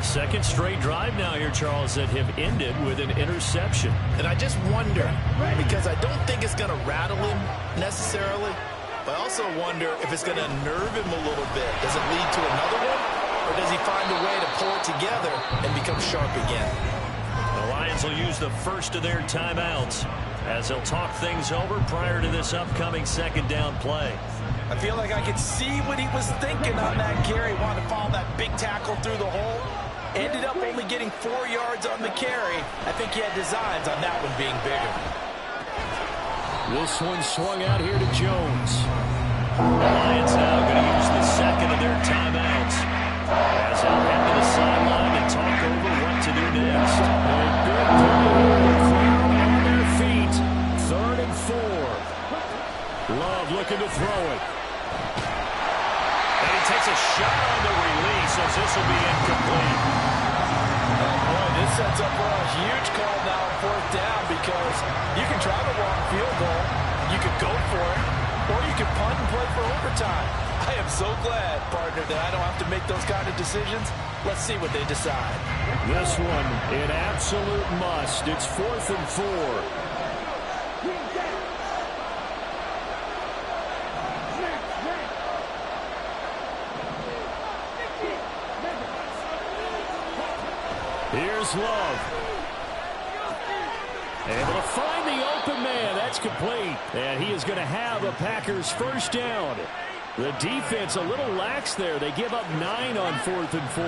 Speaker 1: Second straight drive now here, Charles, that have ended with an interception.
Speaker 4: And I just wonder, because I don't think it's going to rattle him necessarily, But I also wonder if it's going to nerve him a little bit. Does it lead to another one? Or does he find a way to pull it together and become sharp again?
Speaker 1: The Lions will use the first of their timeouts as they'll talk things over prior to this upcoming second down play.
Speaker 4: I feel like I could see what he was thinking on that carry. Wanted to follow that big tackle through the hole. Ended up only getting 4 yards on the carry. I think he had designs on that one being bigger.
Speaker 1: This one swung out here to Jones. The Lions now going to use the second of their timeouts as they'll head to the sideline and talk over what to do next. A big play, the crowd on their feet. 3rd and 4. Love looking to throw it. And he takes a shot on the release as this will be incomplete.
Speaker 4: Oh boy, this sets up for a huge call now on 4th down because you can try the long field goal, you could go for it, or you could punt and play for overtime. I am so glad, partner, that I don't have to make those kind of decisions. Let's see what they decide.
Speaker 1: This one, an absolute must. It's 4th and 4. Here's Love. Able to find the open man. That's complete. And he is going to have a Packers first down. The defense a little lax there. They give up 9 on 4th and 4.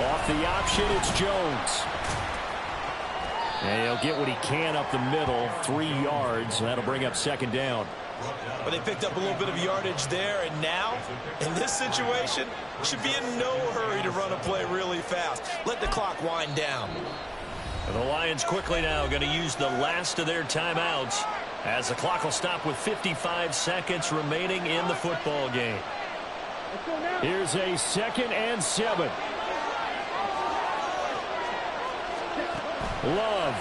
Speaker 1: Off the option, it's Jones. And he'll get what he can up the middle. 3 yards. That'll bring up second down.
Speaker 4: But they picked up a little bit of yardage there, and now, in this situation, should be in no hurry to run a play really fast. Let the clock wind down.
Speaker 1: The Lions quickly now going to use the last of their timeouts as the clock will stop with 55 seconds remaining in the football game. Here's a 2nd and 7. Love.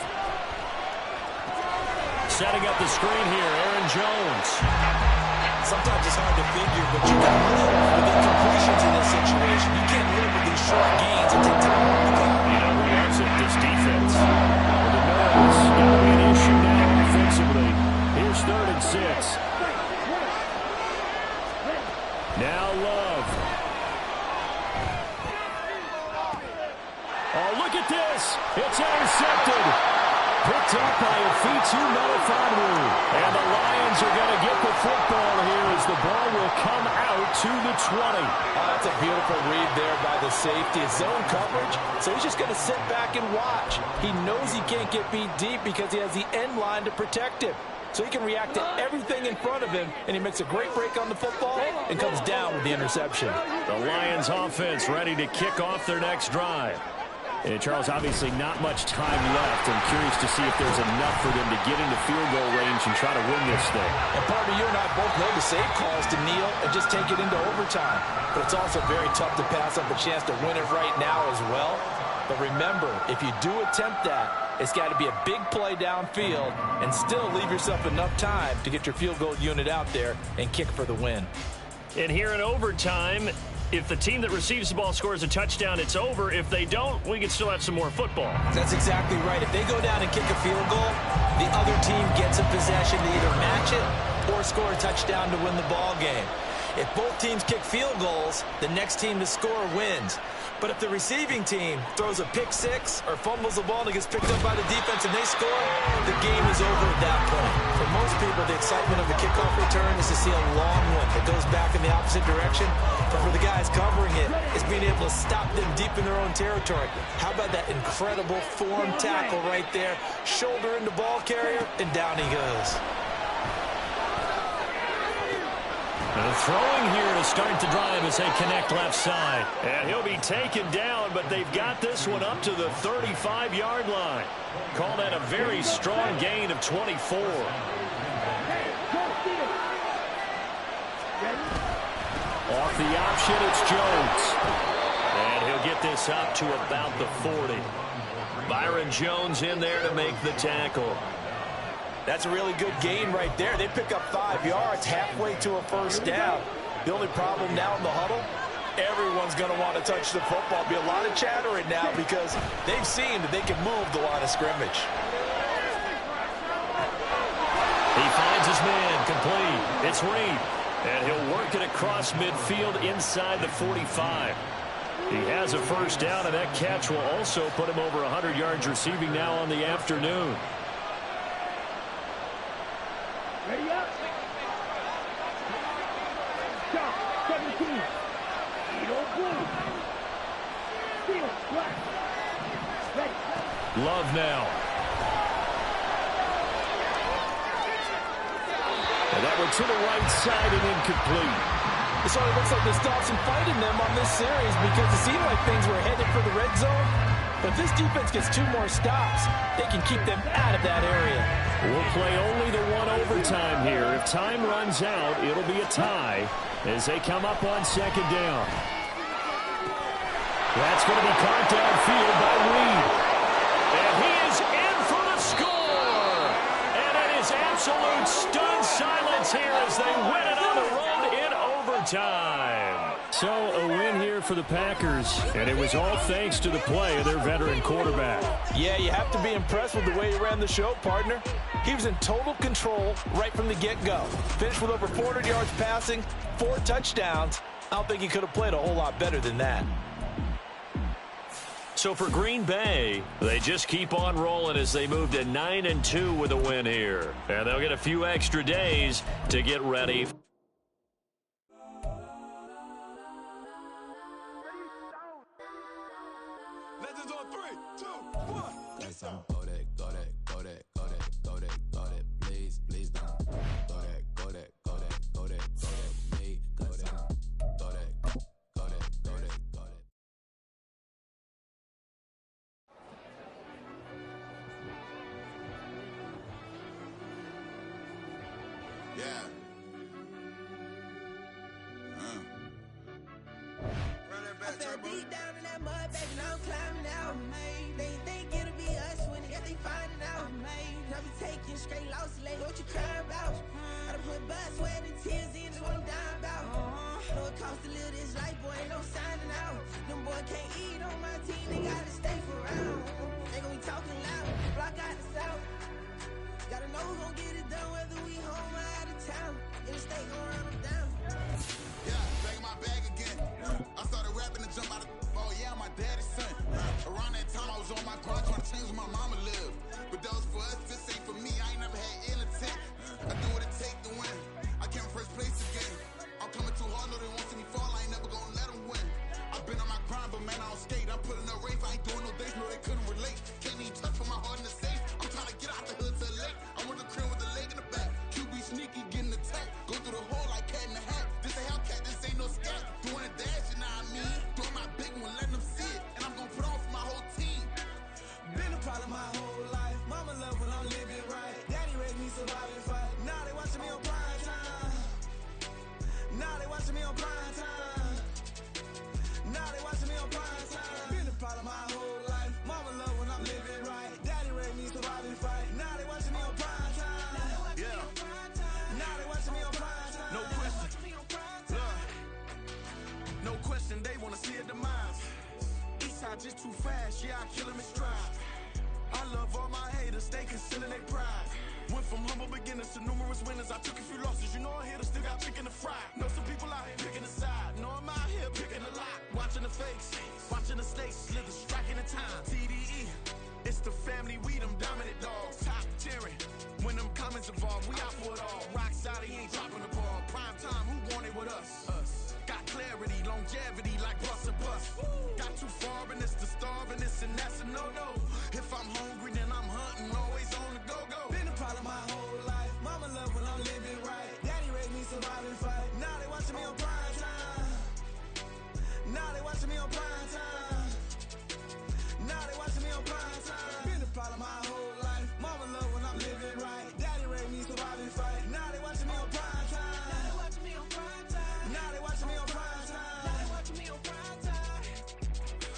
Speaker 1: Setting up the screen here, Aaron Jones.
Speaker 4: Sometimes it's hard to figure, but you got to live with incompletions in this situation. You can't live with these short gains and take time off the clock.
Speaker 1: You know who loves it? This defense. Well, the noise going to be an issue now offensively. Here's 3rd and 6. Now Love. Oh, look at this. It's intercepted. Picked up by Afitu Melifonwu. And the Lions are going to get the football here as the ball will come out to the 20.
Speaker 4: Oh, that's a beautiful read there by the safety. It's zone coverage, so he's just going to sit back and watch. He knows he can't get beat deep because he has the end line to protect him. So he can react to everything in front of him, and he makes a great break on the football and comes down with the interception.
Speaker 1: The Lions offense ready to kick off their next drive. And Charles, obviously not much time left. I'm curious to see if there's enough for them to get into field goal range and try to win this thing.
Speaker 4: And partner, you and I both know the save calls to kneel and just take it into overtime. But it's also very tough to pass up a chance to win it right now as well. But remember, if you do attempt that, it's got to be a big play downfield and still leave yourself enough time to get your field goal unit out there and kick for the win.
Speaker 1: And here in overtime, if the team that receives the ball scores a touchdown, it's over. If they don't, we can still have some more football.
Speaker 2: That's exactly right. If they go down and kick a field goal, the other team gets a possession to either match it or score a touchdown to win the ball game. If both teams kick field goals, the next team to score wins. But if the receiving team throws a pick six or fumbles the ball and it gets picked up by the defense and they score, the game is over at that point. For most people, the excitement of the kickoff return is to see a long one that goes back in the opposite direction. But for the guys covering it, it's being able to stop them deep in their own territory. How about that incredible form tackle right there? Shoulder into ball carrier, and down he goes.
Speaker 1: And throwing here to start the drive as they connect left side. And he'll be taken down, but they've got this one up to the 35-yard line. Call that a very strong gain of 24. Off the option, it's Jones. And he'll get this up to about the 40. Byron Jones in there to make the tackle.
Speaker 4: That's a really good gain right there. They pick up 5 yards halfway to a first down. The only problem now in the huddle, Everyone's going to want to touch the football. Be a lot of chatter right now because they've seen that they can move the line of scrimmage.
Speaker 1: He finds his man, complete. It's Reed, and he'll work it across midfield inside the 45. He has a first down, and that catch will also put him over 100 yards receiving now on the afternoon.
Speaker 3: Ready up. Stop. 17.
Speaker 1: Love now. And that one to the right side and incomplete.
Speaker 4: So it looks like they stopped some fight in them on this series because it seemed like things were headed for the red zone. But if this defense gets 2 more stops, they can keep them out of that area.
Speaker 1: We'll play only the 1 overtime here. If time runs out, it'll be a tie as they come up on second down. That's going to be caught downfield by Reed. And he is in for the score. And it is absolute stunned silence here as they win it on the road in overtime. So a win here for the Packers, and it was all thanks to the play of their veteran quarterback.
Speaker 4: Yeah, you have to be impressed with the way he ran the show, partner. He was in total control right from the get-go. Finished with over 400 yards passing, 4 touchdowns. I don't think he could have played a whole lot better than that.
Speaker 1: So for Green Bay, they just keep on rolling as they move to 9-2 with a win here. And they'll get a few extra days to get ready.
Speaker 3: Legends on 3, 2, 1. Let's go.
Speaker 5: Go that, please don't. Go that, me, go that.
Speaker 6: Yeah. Run that back, turbo.
Speaker 7: Deep down in that mud, baby, now I'm climbing out. They think it'll be us when they finding out. I be taking straight losses, like what you crying about? I done put blood, sweat, and tears in, that's what I'm dying about. Know it costs to live this life, boy, ain't no signing out. Them boy can't eat on my team, they gotta stay for round. They gon' be talking loud, block out the south. Gotta know who's gon' get it done, whether we home or out of town. In the state, gon' run them down.
Speaker 6: Yeah, back in my bag again. I started rapping to jump out of oh yeah, I'm my daddy's son. Around that time I was on my grind trying to change where my mama lived. But that was for us, this ain't for me. I ain't never had ill intent. I do what it take to win. I came first place again. I'm coming too hard, know they won't see me fall. I ain't never gonna let them win. I've been on my grind, but man, I don't skate. I'm putting up race, I ain't doing no days, no they couldn't relate. Can't even touch for my heart in the safe. I'm trying to get out the hood to the lake. I'm with the crib with the leg in the back. QB sneaky, getting attacked. Go through the hole like cat in the hat. This a Hellcat, this ain't no scat. Doing a dash, you know what I mean? Doing my big one, letting them see it. And I'm gonna put on for my whole team.
Speaker 7: Been a problem my whole life. Mama love when I'm living right. Daddy raised me survive and fight. Now they watching me on prime time. Now they watching me on prime time. Now they watching me on prime time. Been a problem my whole life. Mama love when I'm living right. Daddy raised me survive and fight. Now they watching me on prime time.
Speaker 6: Yeah.
Speaker 7: Now they watching me on prime time.
Speaker 6: No question. Look. No question, they wanna see a demise. Eastside just too fast, yeah, I kill him in stride. I love all my haters, they concealing their pride. Went from humble beginners to numerous winners. I took a few losses, you know I hit, still got chicken to fry. Know some people out here picking a side. Know I'm out here picking a lot. Watching the fakes, watching the stakes, slither, striking the time. TDE, it's the family, we them dominant dogs. Top tiering, when them comments involved, we out for it all. Rock side, he ain't dropping the ball. Prime time, who want it with us? Got clarity, longevity, like bus and bus. Got too far and it's the starving, this and that's a no-no. If I'm hungry, then I'm hunting, always on the go-go.
Speaker 7: Been a problem my whole life. Mama love when I'm living right. Daddy raised me survive and fight. Now they watching me on prime time. Now they watching me on prime time. Now they watching me on prime time. Been a problem my whole life. Mama love when I'm living right. Daddy raised me survive and fight. Now they watching me on prime time. Now they watching me on prime time. Now they watching me on prime time. Now they watching me on prime time.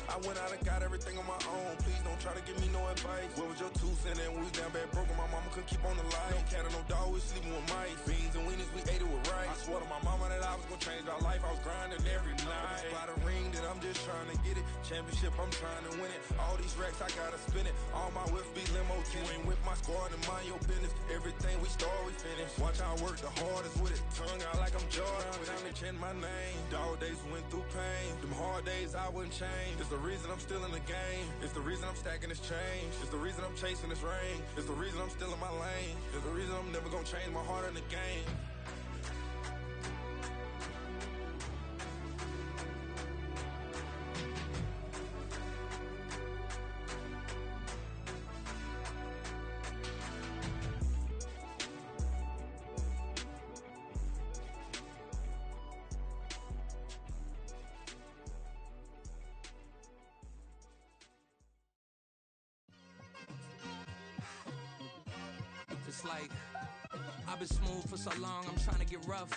Speaker 6: I went out and got everything on my own. Please don't try to give me no advice. What was your 2 cents and we was down bad broke and my mama couldn't keep on the light. No cat or no dog, we sleeping with mice. Beans and weenies, we ate it with rice. I swore to my mama that I was gonna change our life, I was grinding every night. By the ring that I'm just trying to get it. Championship, I'm trying to win it. All these racks, I gotta spin it. All my whips be limo tinted. You ain't with my squad and mind your business. Everything we start, we finish. Watch I work the hardest with it. Tongue out like I'm Jordan. Time to change my name. Dog days went through pain. Them hard days I wouldn't change. It's the reason I'm still in the game. It's the reason I'm stacking this change. It's the reason I'm chasing this rain. It's the reason I'm still in my lane. It's the reason I'm never gonna change my heart in the game.
Speaker 8: It's like, I've been smooth for so long, I'm trying to get rough.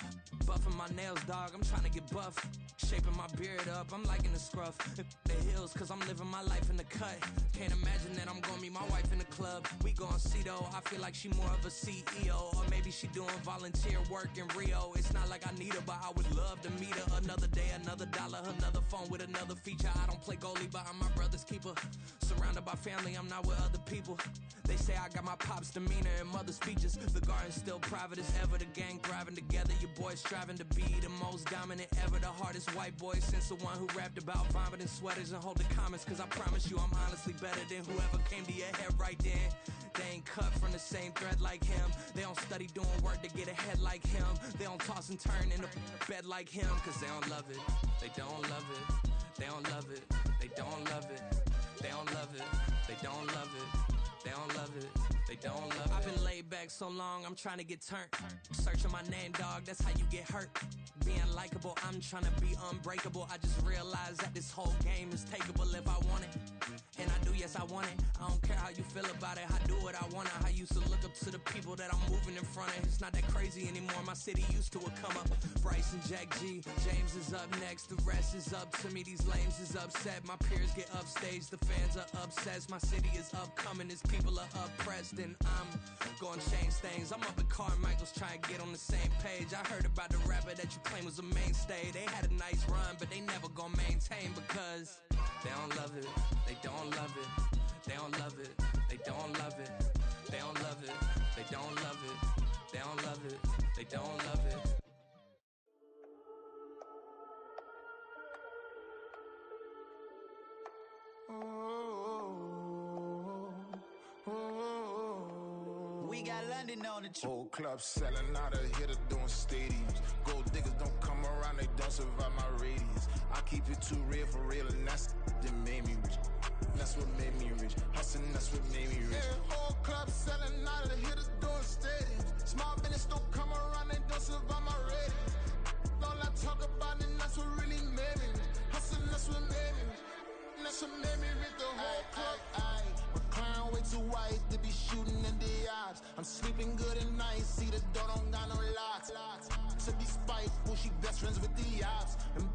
Speaker 8: Buffing my nails, dog, I'm trying to get buff. Shaping my beard up, I'm liking the scruff. The hills, cause I'm living my life in the cut. Can't imagine that I'm gonna meet my wife in the club. We gon' see though, I feel like she more of a CEO. Or maybe she doing volunteer work in Rio. It's not like I need her, but I would love to meet her. Another day, another dollar, another phone with another feature. I don't play goalie, but I'm my brother's keeper. Surrounded by family, I'm not with other people. They say I got my pop's demeanor and mother's features. The garden's still private as ever. The gang thriving together. Your boys striving to be the most dominant ever. The hardest white boy since the one who rapped about vomiting sweaters and holding comments. Cause I promise you I'm honestly better than whoever came to your head right then. They ain't cut from the same thread like him. They don't study doing work to get ahead like him. They don't toss and turn in the bed like him. Cause they don't love it. They don't love it. They don't love it. They don't love it. They don't love it. They don't love it. They don't love it, they don't love it. I've been laid back so long, I'm trying to get turned. Searching my name, dog, that's how you get hurt. Being likable, I'm trying to be unbreakable. I just realized that this whole game is takeable if I want it. And I do, yes, I want it. I don't care how you feel about it, I do what I want it. I used to look up to the people that I'm moving in front of. It's not that crazy anymore, my city used to a come up. Bryce and Jack G, James is up next. The rest is up to me, these lames is upset. My peers get upstaged, the fans are obsessed. My city is upcoming, it's people are oppressed, and I'm gonna change things. I'm up at Carmichael's trying to get on the same page. I heard about the rapper that you claim was a mainstay. They had a nice run, but they never gonna maintain because they don't love it. They don't love it. They don't love it. They don't love it. They don't love it. They don't love it. They don't love it. They don't love it.
Speaker 9: We got London on the trip.
Speaker 6: Whole club selling out of hitter doing stadiums. Gold diggers don't come around, they don't survive my radius. I keep it too real for real, and that's that made me rich. That's what made me rich. Hustling, that's what made me rich. Yeah, whole club selling out of the hitters doing stadiums. Small business don't come around, they don't survive my radius. All I talk about, and that's what really made me rich. Hustling, that's what made me rich. That's what made me rich. The whole club. McLaren way too white to be shooting in the odds. I'm sleeping good at night, see the door don't got no locks. To be spiteful, she best friends with the ops. And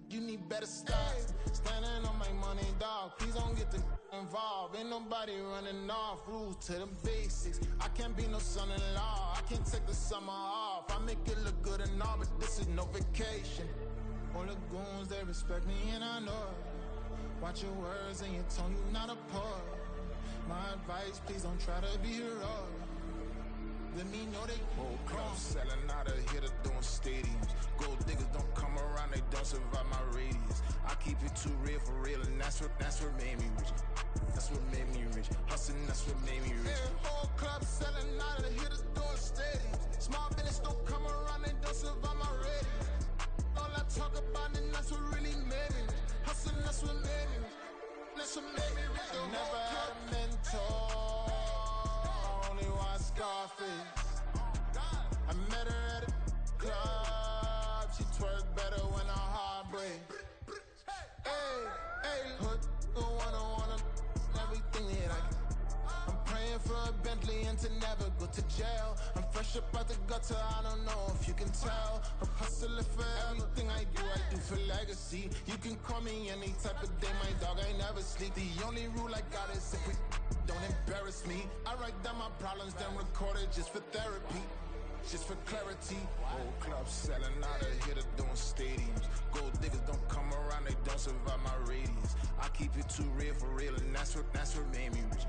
Speaker 6: you need better stuff. Standing on my money, dog. Please don't get involved. Ain't nobody running off. Rules to the basics. I can't be no son-in-law. I can't take the summer off. I make it look good and all, but this is no vacation. All the goons, they respect me and I know it. Watch your words and your tone, you not a poet. My advice, please don't try to be heroic. Let me know they whole club selling out of hitter doing stadiums. Gold diggers don't come around, they don't survive my radius. I keep it too real for real, and that's what made me rich. That's what made me rich. Hustling, that's what made me rich. Yeah, whole club selling out of hitters doing stadiums. Small business don't come around, they don't survive my radius. All I talk about, and that's what really made me rich. Hustling, that's what made me rich. That's what made me rich. Never had a mentor, only one Scarface. I met her at a club, she twerk better when her heart breaks. Hey, hood, wanna everything that I can. I'm praying for a Bentley and to never go to jail. I'm fresh up out the gutter, I don't know if you can tell. I'm hustling for everything I do for legacy. You can call me any type of day, my dog, I never sleep. The only rule I got is if we don't embarrass me. I write down my problems, then record it just for therapy. Just for clarity, whole club selling out of here to doing stadiums. Gold diggers don't come around, they don't survive my radius. I keep it too real for real, and that's what made me rich.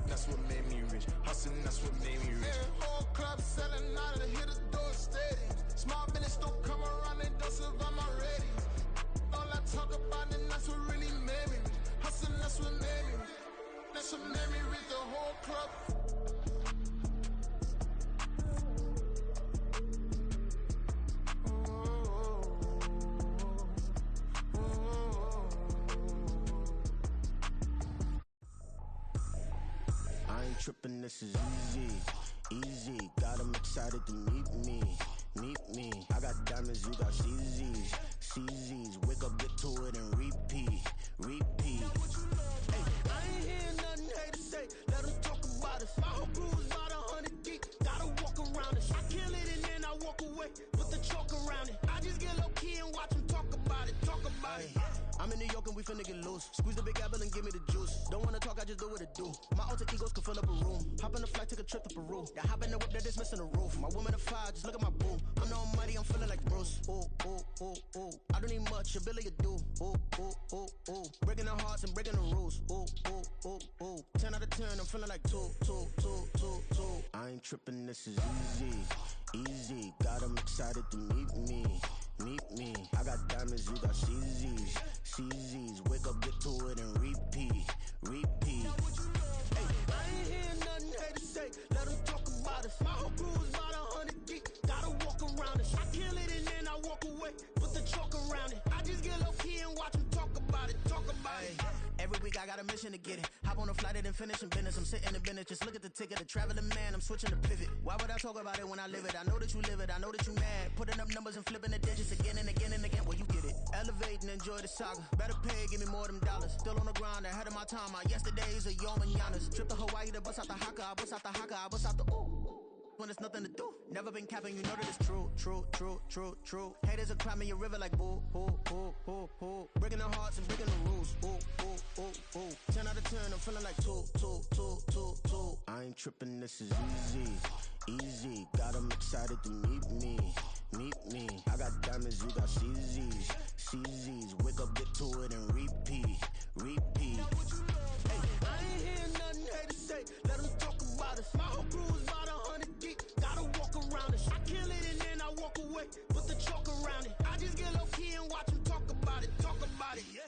Speaker 6: That's what made me rich. Hustling, that's what made me rich. Yeah, whole club selling out of here to doing stadiums. Small business don't come around, they don't survive my radius. All I talk about, and that's what really made me rich. Hustling, that's what made me rich. That's what made me rich, the whole club.
Speaker 10: I ain't tripping, this is easy, easy. Got 'em excited to meet me. I got diamonds, you got CZs. Wake up, get to it, and repeat. Hey, I ain't hearing nothing haters say. Let them talk about us. My whole crew is about 100 deep. Gotta walk around it. I kill it and then I walk away. Put the chalk around it. I just get low key and watch them talk about it. I'm in New York and we finna get loose. Squeeze the big apple and give me the juice. Don't wanna talk, I just do what it do. My alter egos can fill up a room. Hop on the flight, take a trip to Peru. That hop in the whip that is missing the roof. My woman a fire, just look at my boo. I'm the almighty, I'm feeling like Bruce. Ooh. I don't need much, ability to do. Ooh. Breaking the hearts and breaking the rules. Ooh. 10 out of 10, I'm feeling like two. I ain't tripping, this is easy. Got 'em excited to meet me. I got diamonds, you got CZs. Wake up, get to it, and repeat. Hey, I ain't hearing nothing haters say. Let them talk about us. My whole crew is about 100 deep. Gotta walk around it. I kill it and then I walk away. Put the chalk around it. I just get low key and watch them talk about it. Every week I got a mission to get it. Hop on a flight and then finish in business. I'm sitting in business, just look at the ticket. The traveling man, I'm switching to pivot. Why would I talk about it when I live it? I know that you live it, I know that you mad. Putting up numbers and flipping the digits again and again. Well, you get it. Elevate and enjoy the saga. Better pay, give me more than dollars. Still on the grind, ahead of my time. My yesterdays are your mananas. Trip to Hawaii to bust out the haka. I bust out the ooh. When there's nothing to do. Never been capping, you know that it's true. Haters are climbing your river like boo. Breaking their hearts and breaking the rules. Ooh. 10 out of 10, I'm feeling like two. I ain't tripping, this is easy. Got 'em excited to meet me. I got diamonds, you got CZs. Wake up, get to it, and repeat. Hey, I ain't hearing nothing haters say. Let them talk about us. My whole crew is about 100 deep. Gotta walk around it. I kill it and then I walk away. Put the chalk around it. I just get low key and watch them talk about it. Yeah.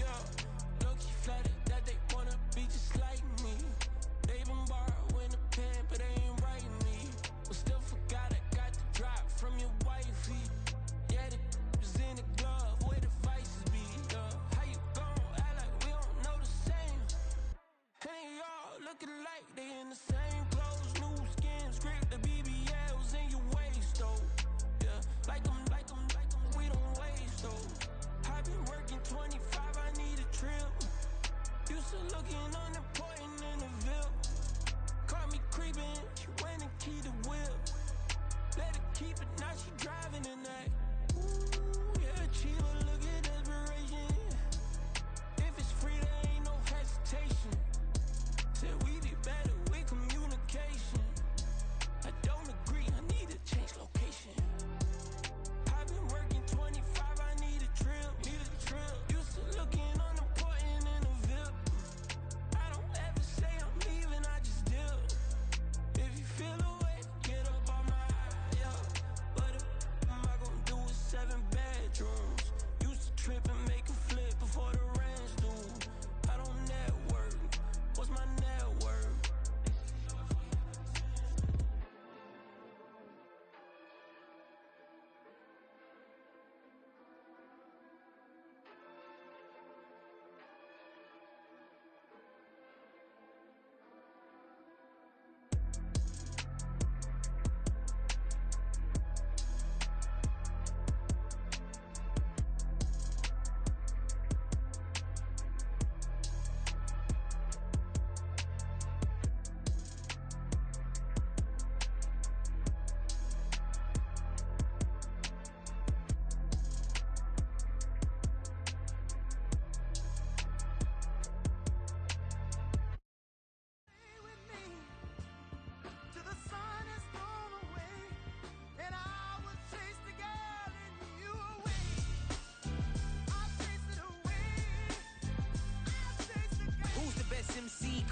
Speaker 6: Yeah,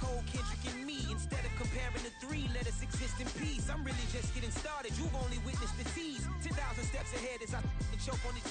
Speaker 11: Cole, Kendrick, and me. Instead of comparing the three, let us exist in peace. I'm really just getting started. You've only witnessed the tease. 10,000 steps ahead as I choke on it.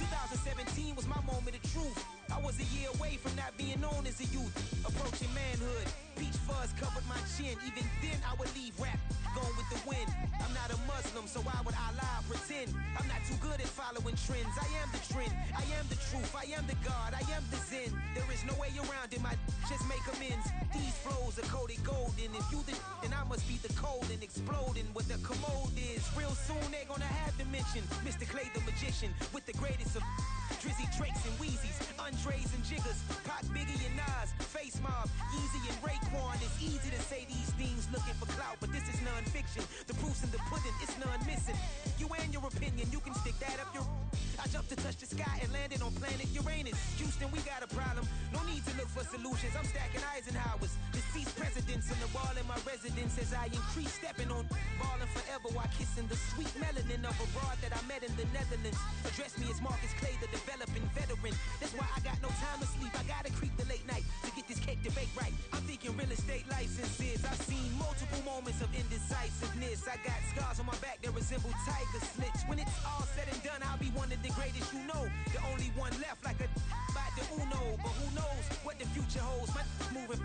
Speaker 11: 2017 was my moment of truth. I was a year away from not being known as a youth. Approaching manhood, peach fuzz covered my chin. Even then I would leave rap going with the wind. I'm not a Muslim, so why would I lie or pretend? I'm not too good at following trends. I am the trend, I am the truth, I am the God, I am the Zen. There is no way around it, just make amends. These flows are coated golden. If you the then I must be the cold and exploding what the commode is. Real soon they're gonna have to mention Mr. Clay the magician with the greatest of Drizzy, Drakes, and Wheezies, Andres and Jiggers, Pac, Biggie, and Nas, Face Mob, Easy and Raekwon. It's easy to say these things looking for clout, but this is non-fiction. The proof's in the pudding, it's none missing. You and your opinion, you can stick that up your... I jumped to touch the sky and landed on planet Uranus. Houston, we got a problem. No need to look for solutions. I'm stacking Eisenhowers. Deceased presidents on the wall in my residence as I increase stepping on ballin' forever while kissing the sweet melanin of a broad that I met in the Netherlands. Address me as Marcus Clay, the developing veteran. That's why I got no time to sleep. I gotta creep the late night to get this cake to bake right. I'm thinking real estate licenses. I've seen multiple moments of indecisiveness. I got scars on my back that resemble tiger slits. When it's all said and done, I'll be one of the greatest you know. The only one left like a by the Uno. But who knows what the future holds. My moving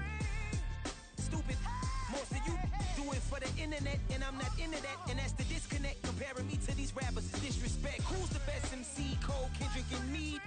Speaker 11: stupid. Most of you do it for the internet, and I'm not into that. And that's the disconnect. Comparing me to these rappers is disrespect. Who's the best MC? Cole, Kendrick, and me?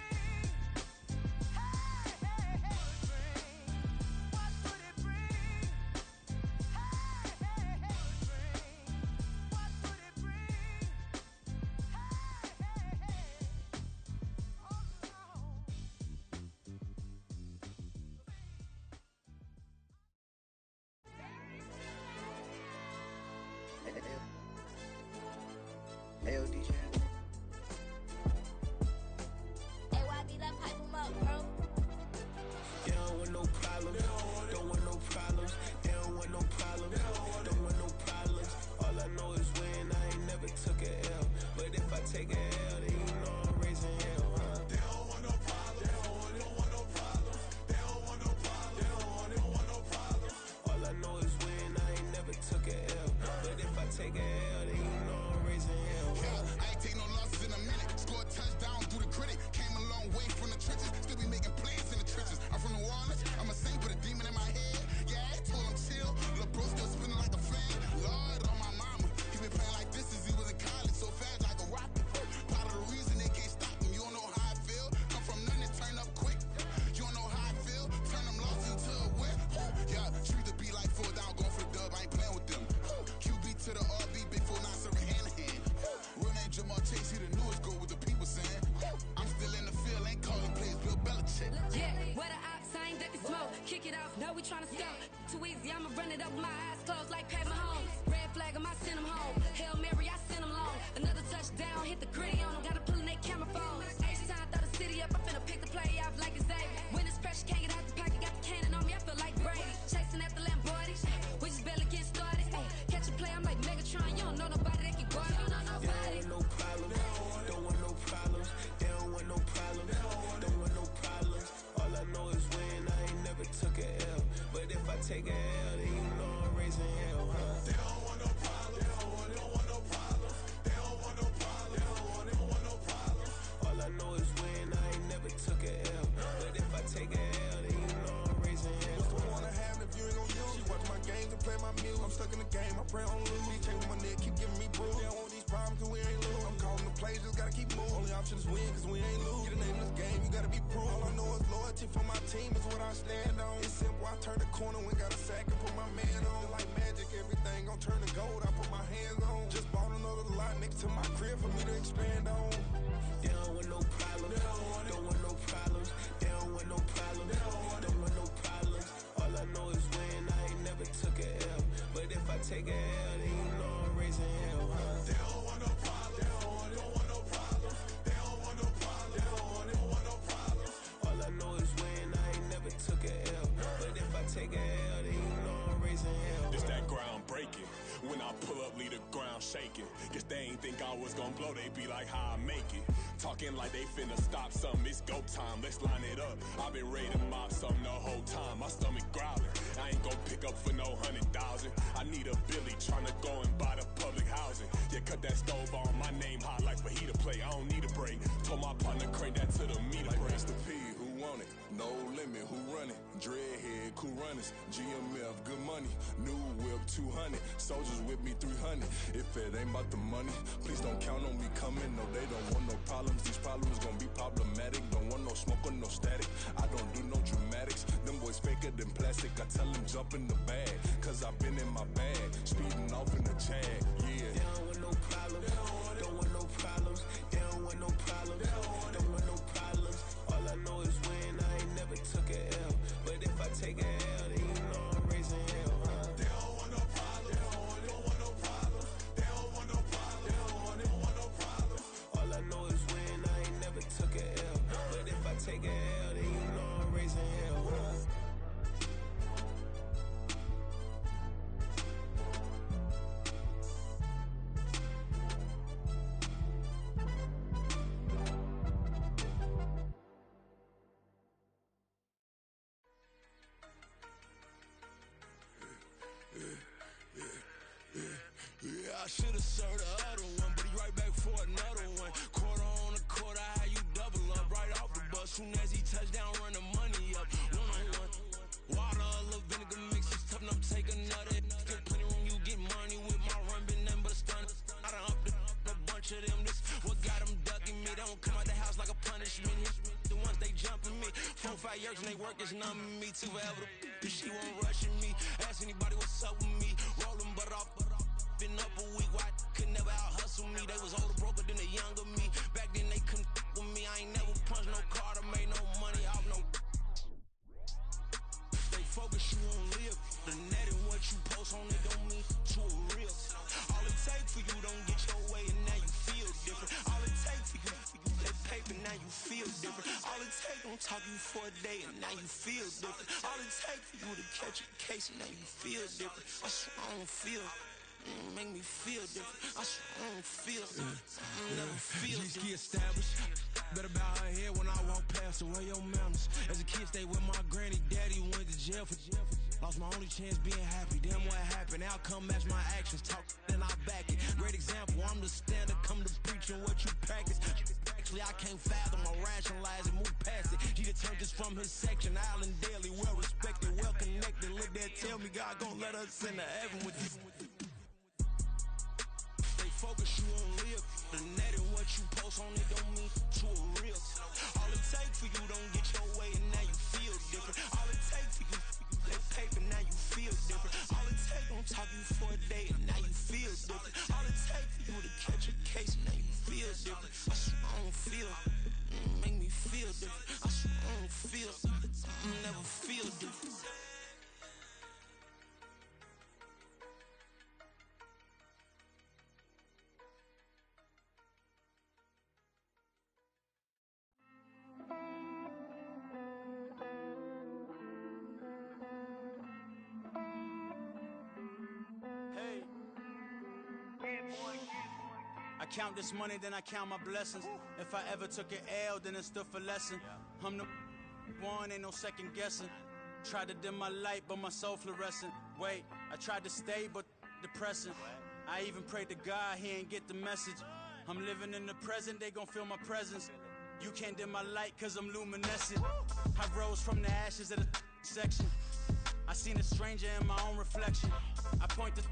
Speaker 12: Take a L, then you know I'm raising hell, huh? They don't want no problem. They don't want no problem. They don't want no problem. They don't want no problem. All I know is win. I ain't never took a L. But if I take a L, then you know I'm raising hell.
Speaker 6: What's the point of having if you ain't gon' use? She watch my games and play my music. I'm stuck in the game. I pray on lose. These chains on my neck keep giving me bruise. They don't want these problems 'cause we ain't lose. I'm calling the plays, just gotta keep moving. Only option is win 'cause we ain't lose. Get the name of this game, you gotta be proof. All I know is loyalty for my team is what I stand on. It's simple. I turn the corner when got a sack and put my man on. Like magic, everything gon' turn to gold. I put my hands on. Just bought another lot next to my crib for me to expand on.
Speaker 12: They don't want no problems. Don't want no problems. They don't want no problems. Don't want no problems. All I know is win. I ain't never took a L. But if I take a L, then you know I'm raising hell, huh? They don't want no problems. They don't want no problems. They don't want no problems. They don't want no problems. All I know is win. I ain't never took a L. But if I take a L, then you know I'm raising hell.
Speaker 13: It's that groundbreaking. When I pull up, leave the ground
Speaker 6: shaking. Guess they ain't think I was gonna blow, they be like, how I make it. Talking like they finna stop something, it's go time, let's line it up. I've been ready to mop something the whole time, my stomach growling. I ain't gon' pick up for no 100,000. I need a Billy tryna go and buy the public housing. Yeah, cut that stove on, my name hot like fajita play. I don't need a break. Told my partner crank that to the meter like
Speaker 13: Mr. P, who want it? No limit, who run it? Dreadhead, cool runners, GMF, good money. New whip, 200. Soldiers with me, 300. If it ain't about the money, please don't count on me coming. No, they don't want no problems. These problems gon' be problematic. Don't want no smoke or no static. I don't do no dramatics. Them boys faker than plastic. I tell them jump in the bag, cause I've been in my bag. Speeding off in the Jag, yeah.
Speaker 12: They don't want no problems. Don't want no problems. They don't want no problems. Don't want no problems. All I know is win. I ain't never took a L. But if I take a L, then you know I'm raising hell, huh?
Speaker 6: They don't want no problems. They don't want no problems. They don't want no problems. They don't want no problems.
Speaker 12: All I know is win. I ain't never took a L. But if I take a L, then you know I'm raising hell, huh? Yeah, I should've served the other one, but he right back for another one. Quarter on a quarter, how you double up right off the bus. Soon as he touch down, run the money up. One-on-one. Water, a little vinegar mix, it's tough enough to take another. Still plenty room, you get money with my run, been nothing but a stun. I done upped a bunch of them. This what got them ducking me. They don't come out the house like a punishment. The ones they jumping me. 4-5 years and they work is numbing me. Too forever. She won't rushing me. Ask anybody what's up with me. Rolling butt off. Been up a week, why could never out hustle me? They was older, broker than the younger me. Back then they couldn't with me. I ain't never punched no card or made no money off no. Stay focused, you won't live. The net and what you post on it don't mean to a real. All it take for you don't get your way and now you feel different. All it take for you that paper, now you feel different. All it take don't talk you for a day and now you feel different. All it take for you to catch a case and now you feel different. I swear I don't feel. Make me feel different. I swear I don't feel. Never feel
Speaker 11: G-ski established. Better bow her head when I walk past her. Where your manners? As a kid, stayed with my granny. Daddy went to jail for lost my only chance being happy. Damn, what happened? Outcome match my actions. Talk, then I back it. Great example. I'm the standard. Come to preaching what you practice. Actually, I can't fathom or rationalize and move past it. He turned this from his section. Island Daily, well respected, well connected. Look there, tell me God gon' let us into heaven with this.
Speaker 12: Focus, you won't live. The net and what you post on it don't mean to a real. All it take for you don't get your way and now you feel different. All it take for you that paper, now you feel different. All it take don't talk you for a day and now you feel different. All it take for you to catch a case and now you feel different. I swear I don't feel. Make me feel different. I swear I don't feel. Never feel different.
Speaker 14: I count this money, then I count my blessings. If I ever took an L, then it stood for lesson. I'm the one, ain't no second guessing. Tried to dim my light, but my soul fluorescent. Wait, I tried to stay, but depressing. I even prayed to God, he ain't get the message. I'm living in the present, they gon' feel my presence. You can't dim my light, cause I'm luminescent. I rose from the ashes of the section. I seen a stranger in my own reflection. I point the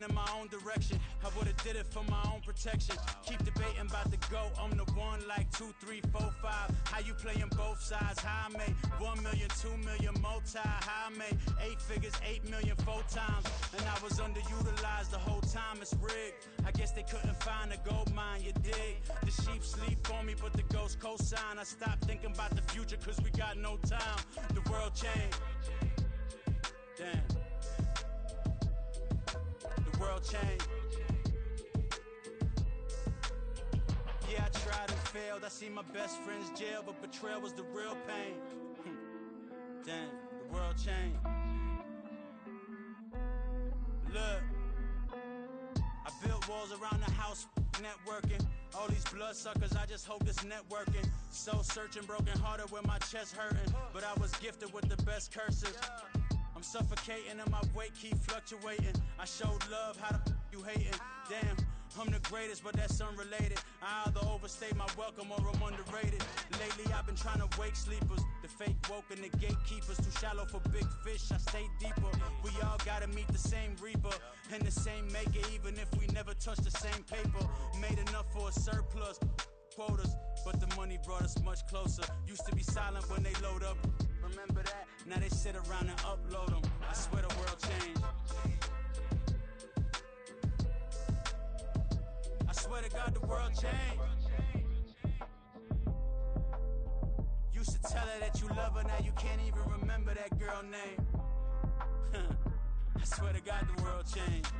Speaker 14: in my own direction. I would've did it for my own protection. Keep debating about the go. I'm the one like 2, 3, 4, 5. How you playing both sides? How I made 1 million, 2 million, multi. How I made 8 figures, 8 million, 4 times. And I was underutilized the whole time. It's rigged. I guess they couldn't find a gold mine, you dig? The sheep sleep on me, but the ghost cosign. I stopped thinking about the future, cause we got no time. The world changed. Damn. The world changed. Yeah, I tried and failed. I see my best friends jail, but betrayal was the real pain. Damn, the world changed. Look, I built walls around the house, networking. All these bloodsuckers, I just hope this networking. Soul searching, broken hearted with my chest hurting. But I was gifted with the best curses. I'm suffocating and my weight keep fluctuating. I showed love, how the you hating? Damn, I'm the greatest, but that's unrelated. I either overstay my welcome or I'm underrated. Lately I've been trying to wake sleepers. The fake woke and the gatekeepers. Too shallow for big fish, I stay deeper. We all gotta meet the same reaper and the same maker, even if we never touch the same paper. Made enough for a surplus quotas, but the money brought us much closer. Used to be silent when they load up, remember that? Now they sit around and upload them. I swear the world changed. I swear to God the world changed. Used to tell her that you love her, now you can't even remember that girl name. I swear to God the world changed.